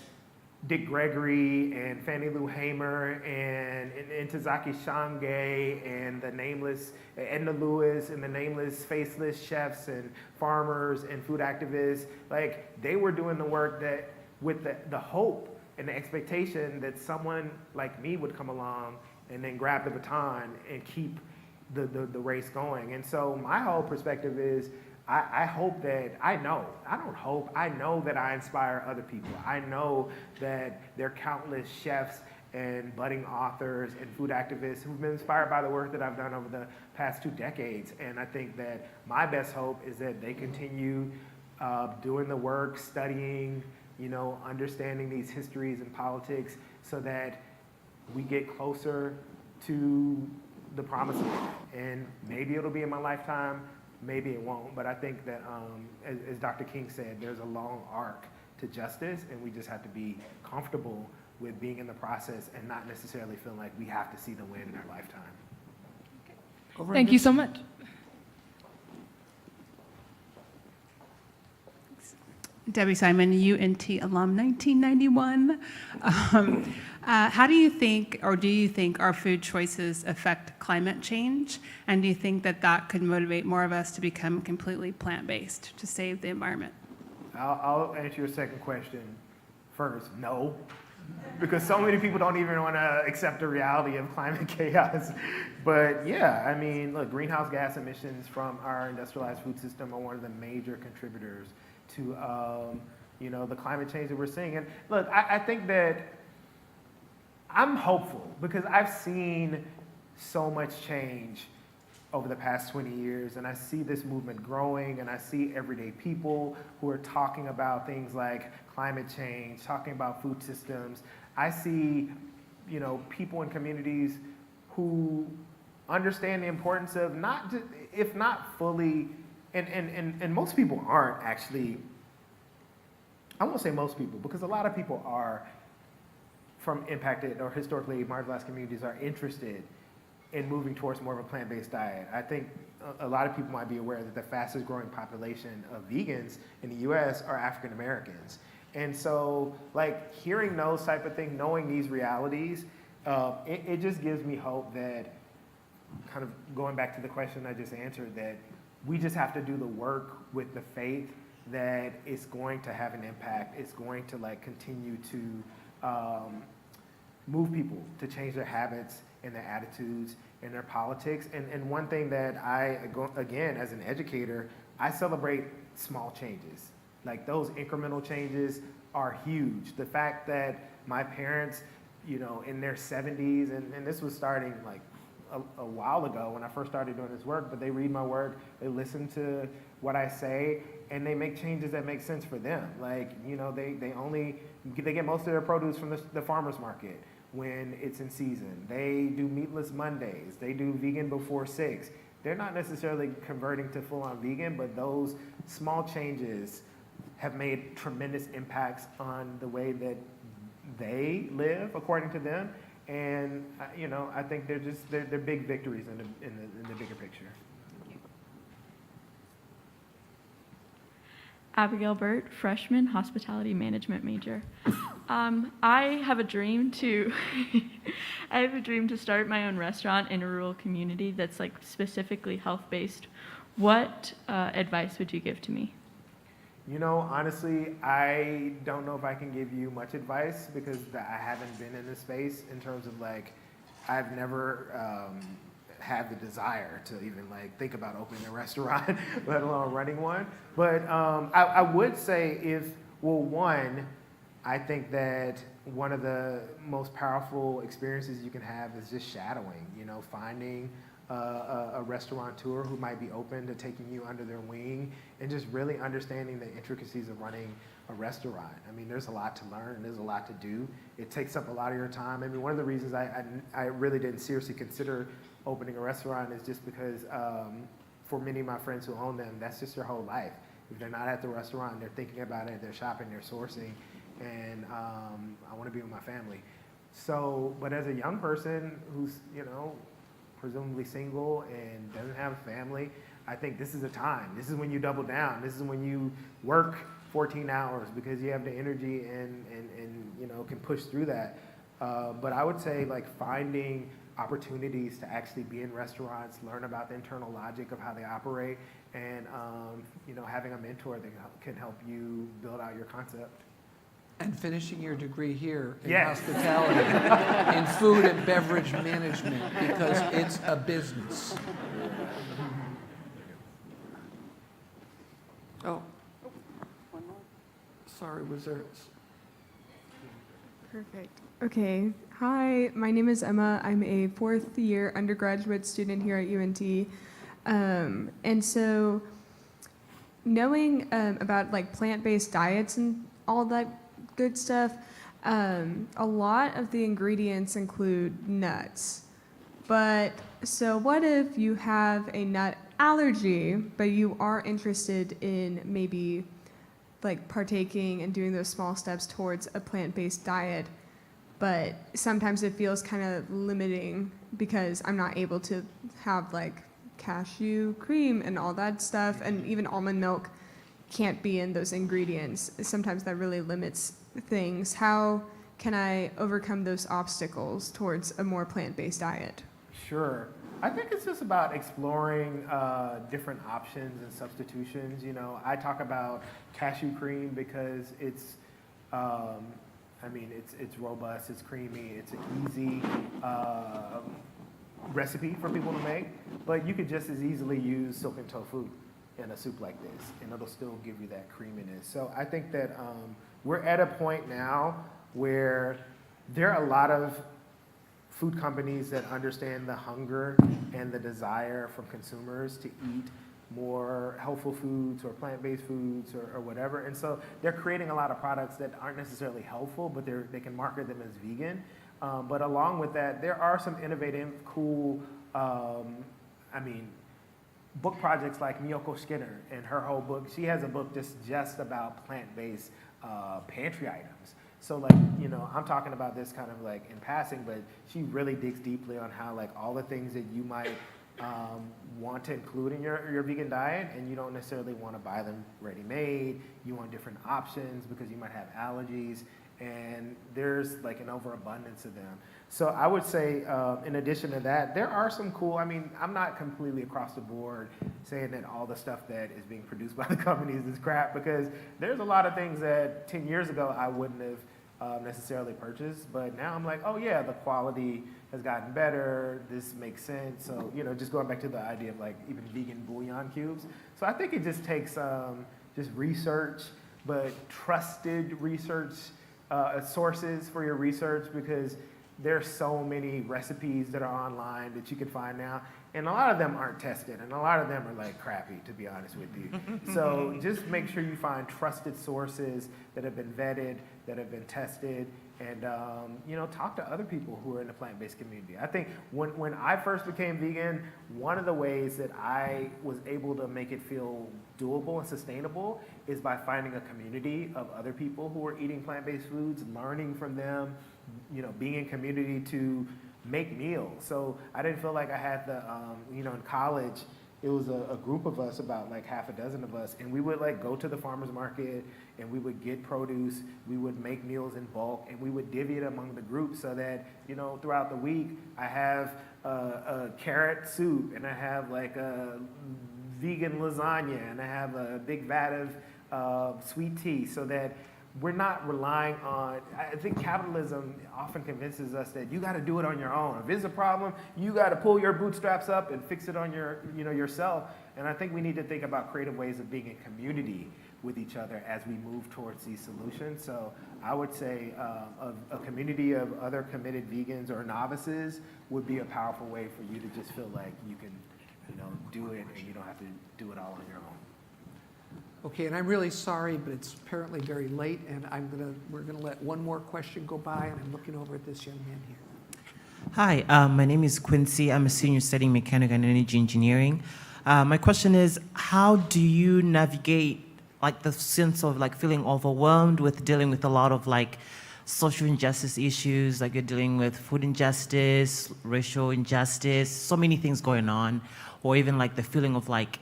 Speaker 2: Dick Gregory and Fannie Lou Hamer and Ntozake Shange and the nameless Edna Lewis and the nameless faceless chefs and farmers and food activists, like they were doing the work that with the hope and the expectation that someone like me would come along and then grab the baton and keep the race going. And so my whole perspective is, I hope that, I know that I inspire other people. I know that there are countless chefs and budding authors and food activists who've been inspired by the work that I've done over the past 2 decades. And I think that my best hope is that they continue doing the work, studying, understanding these histories and politics, so that we get closer to the promised land. And maybe it'll be in my lifetime, maybe it won't, but I think that, as Dr. King said, there's a long arc to justice, and we just have to be comfortable with being in the process and not necessarily feeling like we have to see the win in our lifetime.
Speaker 5: Thank you so much.
Speaker 6: Debbie Simon, UNT alum, 1991. How do you think our food choices affect climate change? And do you think that could motivate more of us to become completely plant-based to save the environment?
Speaker 2: I'll answer your second question first. No, because so many people don't even want to accept the reality of climate chaos. But yeah, I mean, look, greenhouse gas emissions from our industrialized food system are one of the major contributors to the climate change that we're seeing. And look, I think that I'm hopeful because I've seen so much change over the past 20 years, and I see this movement growing, and I see everyday people who are talking about things like climate change, talking about food systems. I see, people in communities who understand the importance of not just, if not fully, and most people aren't actually, I won't say most people, because a lot of people are from impacted or historically marginalized communities are interested in moving towards more of a plant-based diet. I think a lot of people might be aware that the fastest growing population of vegans in the US are African Americans. And so like hearing those type of things, knowing these realities, it just gives me hope that, kind of going back to the question I just answered, that we just have to do the work with the faith that it's going to have an impact. It's going to like continue to move people to change their habits and their attitudes and their politics. And one thing that again, as an educator, I celebrate small changes. Like those incremental changes are huge. The fact that my parents, you know, in their 70s, and this was starting like a while ago when I first started doing this work, but they read my work, they listen to what I say, and they make changes that make sense for them. Like, you know, they get most of their produce from the farmer's market when it's in season. They do meatless Mondays. They do vegan before 6. They're not necessarily converting to full-on vegan, but those small changes have made tremendous impacts on the way that they live, according to them. And you know, I think they're big victories in the bigger picture.
Speaker 7: Abigail Burt, freshman, hospitality management major. I have a dream to start my own restaurant in a rural community that's like specifically health-based. What advice would you give to me?
Speaker 2: You know, honestly, I don't know if I can give you much advice because I haven't been in this space in terms of like, I've never had the desire to even like think about opening a restaurant, let alone running one. But I would say one, I think that one of the most powerful experiences you can have is just shadowing, you know, finding a restaurateur who might be open to taking you under their wing and just really understanding the intricacies of running a restaurant. I mean, there's a lot to learn and there's a lot to do. It takes up a lot of your time. I mean, one of the reasons I really didn't seriously consider opening a restaurant is just because for many of my friends who own them, that's just their whole life. If they're not at the restaurant, they're thinking about it, they're shopping, they're sourcing, and I want to be with my family. So, but as a young person who's, you know, presumably single and doesn't have a family, I think this is a time. This is when you double down. This is when you work 14 hours because you have the energy and you know, can push through that. But I would say like finding opportunities to actually be in restaurants, learn about the internal logic of how they operate, and you know, having a mentor that can help you build out your concept.
Speaker 3: And finishing your degree here in
Speaker 2: Yes.
Speaker 3: hospitality, in food and beverage management, because it's a business. Oh,
Speaker 4: One more.
Speaker 3: sorry, was there?
Speaker 8: Perfect. Okay. Hi, my name is Emma. I'm a fourth year undergraduate student here at UNT. And so knowing about like plant-based diets and all that good stuff, a lot of the ingredients include nuts. But so what if you have a nut allergy, but you are interested in maybe like partaking and doing those small steps towards a plant-based diet, but sometimes it feels kind of limiting because I'm not able to have like cashew cream and all that stuff, and even almond milk can't be in those ingredients. Sometimes that really limits things. How can I overcome those obstacles towards a more plant-based diet?
Speaker 2: Sure. I think it's just about exploring different options and substitutions. You know, I talk about cashew cream because it's, I mean, it's robust, it's creamy, it's an easy recipe for people to make, but you could just as easily use silken tofu in a soup like this, and it'll still give you that creaminess. So I think that we're at a point now where there are a lot of food companies that understand the hunger and the desire from consumers to eat more healthful foods or plant-based foods or whatever. And so they're creating a lot of products that aren't necessarily healthful, but they can market them as vegan. But along with that, there are some innovative, cool, book projects like Miyoko Skinner and her whole book. She has a book just about plant-based pantry items. So like, you know, I'm talking about this kind of like in passing, but she really digs deeply on how like all the things that you might want to include in your vegan diet, and you don't necessarily want to buy them ready-made. You want different options because you might have allergies, and there's like an overabundance of them. So I would say, in addition to that, there are some cool, I mean, I'm not completely across the board saying that all the stuff that is being produced by the companies is crap, because there's a lot of things that 10 years ago I wouldn't have necessarily purchased, but now I'm like, oh yeah, the quality has gotten better, this makes sense. So, you know, just going back to the idea of like even vegan bouillon cubes. So I think it just takes just research, but trusted research sources for your research, because there's so many recipes that are online that you can find now, and a lot of them aren't tested, and a lot of them are like crappy, to be honest with you. So just make sure you find trusted sources that have been vetted, that have been tested, and you know, talk to other people who are in the plant-based community. I think when I first became vegan, one of the ways that I was able to make it feel doable and sustainable is by finding a community of other people who are eating plant-based foods, learning from them, you know, being in community to make meals. So I didn't feel like I had the, you know, in college, it was a group of us, about like half a dozen of us, and we would like go to the farmer's market and we would get produce, we would make meals in bulk, and we would divvy it among the group so that, you know, throughout the week I have a carrot soup, and I have like a vegan lasagna, and I have a big vat of sweet tea, so that we're not relying on, I think capitalism often convinces us that you got to do it on your own. If it's a problem, you got to pull your bootstraps up and fix it on your, you know, yourself. And I think we need to think about creative ways of being in community with each other as we move towards these solutions. So I would say a community of other committed vegans or novices would be a powerful way for you to just feel like you can, you know, do it, and you don't have to do it all on your own.
Speaker 3: Okay, and I'm really sorry, but it's apparently very late, and we're gonna let one more question go by, and I'm looking over at this young man here.
Speaker 9: Hi, my name is Quincy. I'm a senior studying mechanical and energy engineering. My question is, how do you navigate like the sense of like feeling overwhelmed with dealing with a lot of like social injustice issues, like you're dealing with food injustice, racial injustice, so many things going on, or even like the feeling of like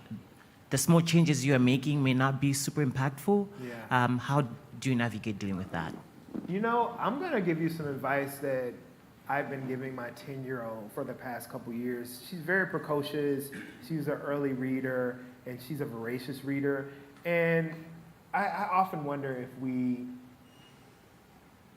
Speaker 9: the small changes you are making may not be super impactful.
Speaker 2: Yeah.
Speaker 9: How do you navigate dealing with that?
Speaker 2: You know, I'm gonna give you some advice that I've been giving my 10-year-old for the past couple years. She's very precocious, she's an early reader, and she's a voracious reader. And I often wonder if we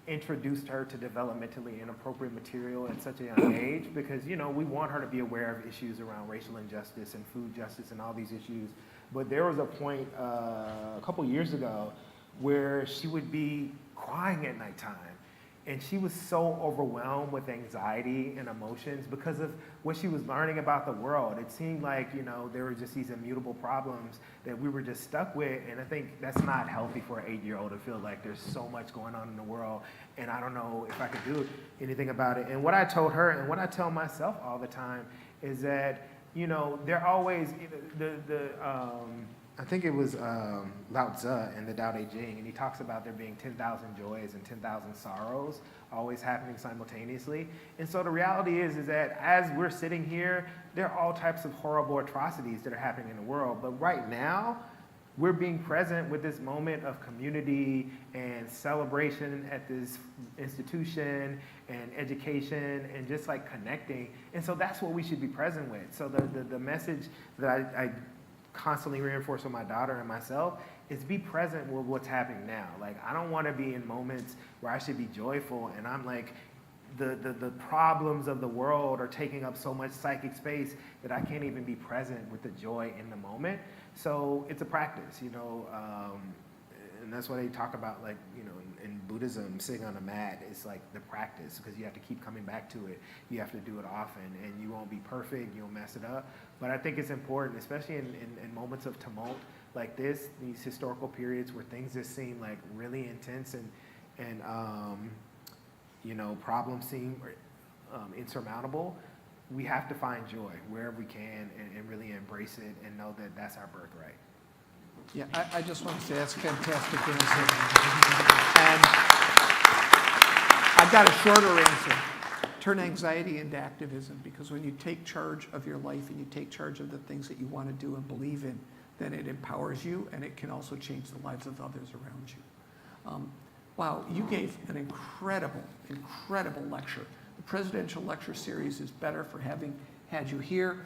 Speaker 2: introduced her to developmentally inappropriate material at such a young age, because, you know, we want her to be aware of issues around racial injustice and food justice and all these issues. But there was a point a couple years ago where she would be crying at nighttime, and she was so overwhelmed with anxiety and emotions because of what she was learning about the world. It seemed like, you know, there were just these immutable problems that we were just stuck with, and I think that's not healthy for an 8-year-old to feel like there's so much going on in the world, and I don't know if I could do anything about it. And what I told her, and what I tell myself all the time, is that, you know, they're always, I think it was Lao Tzu in the Tao Te Ching, and he talks about there being 10,000 joys and 10,000 sorrows always happening simultaneously. And so the reality is that as we're sitting here, there are all types of horrible atrocities that are happening in the world. But right now, we're being present with this moment of community and celebration at this institution and education and just like connecting. And so that's what we should be present with. So the message that I constantly reinforce with my daughter and myself is be present with what's happening now. Like, I don't want to be in moments where I should be joyful and I'm like, the problems of the world are taking up so much psychic space that I can't even be present with the joy in the moment. So it's a practice, you know, and that's why they talk about, like, you know, in Buddhism, sitting on a mat is like the practice, because you have to keep coming back to it. You have to do it often, and you won't be perfect, you'll mess it up. But I think it's important, especially in moments of tumult like this, these historical periods where things just seem like really intense and you know, problems seem insurmountable. We have to find joy wherever we can and really embrace it and know that that's our birthright.
Speaker 3: Yeah, I just want to say that's fantastic. I've got a shorter answer. Turn anxiety into activism, because when you take charge of your life and you take charge of the things that you want to do and believe in, then it empowers you, and it can also change the lives of others around you. Wow, you gave an incredible, incredible lecture. The presidential lecture series is better for having had you here.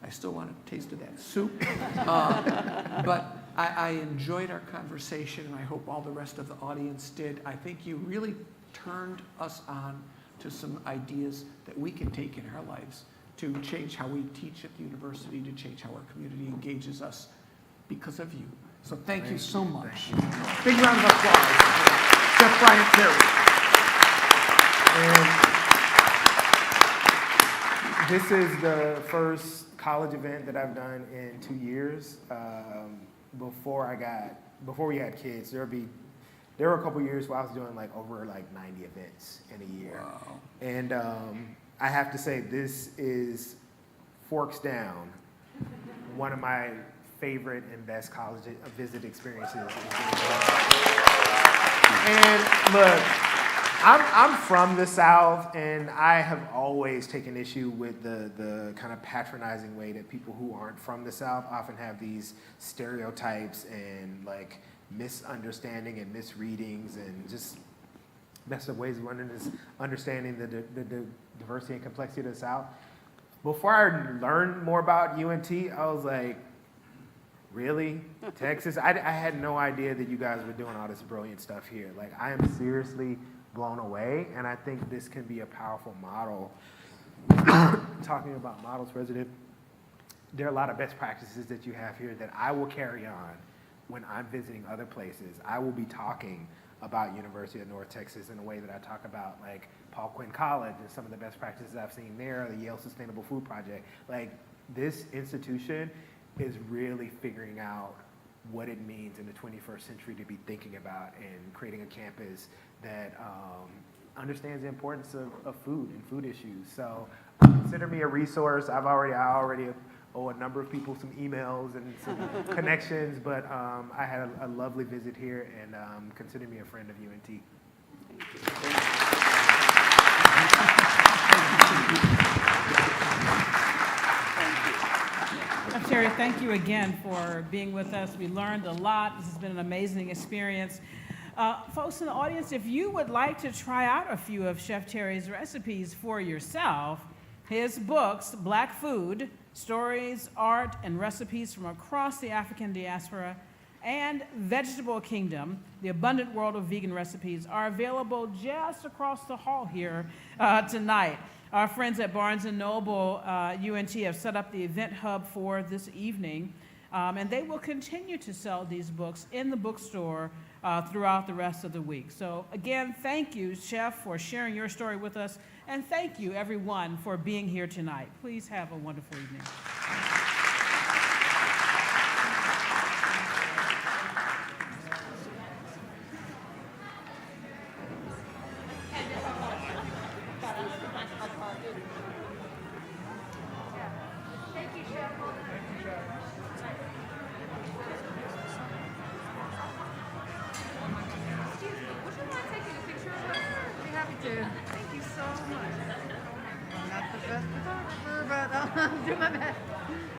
Speaker 3: I still want a taste of that soup. But I enjoyed our conversation, and I hope all the rest of the audience did. I think you really turned us on to some ideas that we can take in our lives to change how we teach at the university, to change how our community engages us because of you. So thank you so much. Big round of applause. Chef Bryant Terry.
Speaker 2: And this is the first college event that I've done in 2 years. Before we had kids, there were a couple years where I was doing over 90 events in a year.
Speaker 3: Wow.
Speaker 2: And I have to say, this is forks down one of my favorite and best college visit experiences. And look, I'm from the South, and I have always taken issue with the kind of patronizing way that people who aren't from the South often have these stereotypes and misunderstanding and misreadings and just messed up ways of understanding the diversity and complexity of the South. Before I learned more about UNT, I was like, really? Texas? I had no idea that you guys were doing all this brilliant stuff here. I am seriously blown away, and I think this can be a powerful model. Talking about models, President, there are a lot of best practices that you have here that I will carry on when I'm visiting other places. I will be talking about University of North Texas in a way that I talk about Paul Quinn College and some of the best practices I've seen there, the Yale Sustainable Food Project. This institution is really figuring out what it means in the 21st century to be thinking about and creating a campus that understands the importance of food and food issues. So consider me a resource. I already owe a number of people some emails and some connections, but I had a lovely visit here, and consider me a friend of UNT.
Speaker 1: Chef Terry, thank you again for being with us. We learned a lot. This has been an amazing experience. Folks in the audience, if you would like to try out a few of Chef Terry's recipes for yourself, his books, Black Food, Stories, Art, and Recipes from Across the African Diaspora, and Vegetable Kingdom, The Abundant World of Vegan Recipes, are available just across the hall here tonight. Our friends at Barnes & Noble UNT have set up the event hub for this evening, and they will continue to sell these books in the bookstore throughout the rest of the week. So again, thank you, Chef, for sharing your story with us, and thank you, everyone, for being here tonight. Please have a wonderful evening.
Speaker 10: Thank you so much. I'm not the best photographer, but I'll do my best.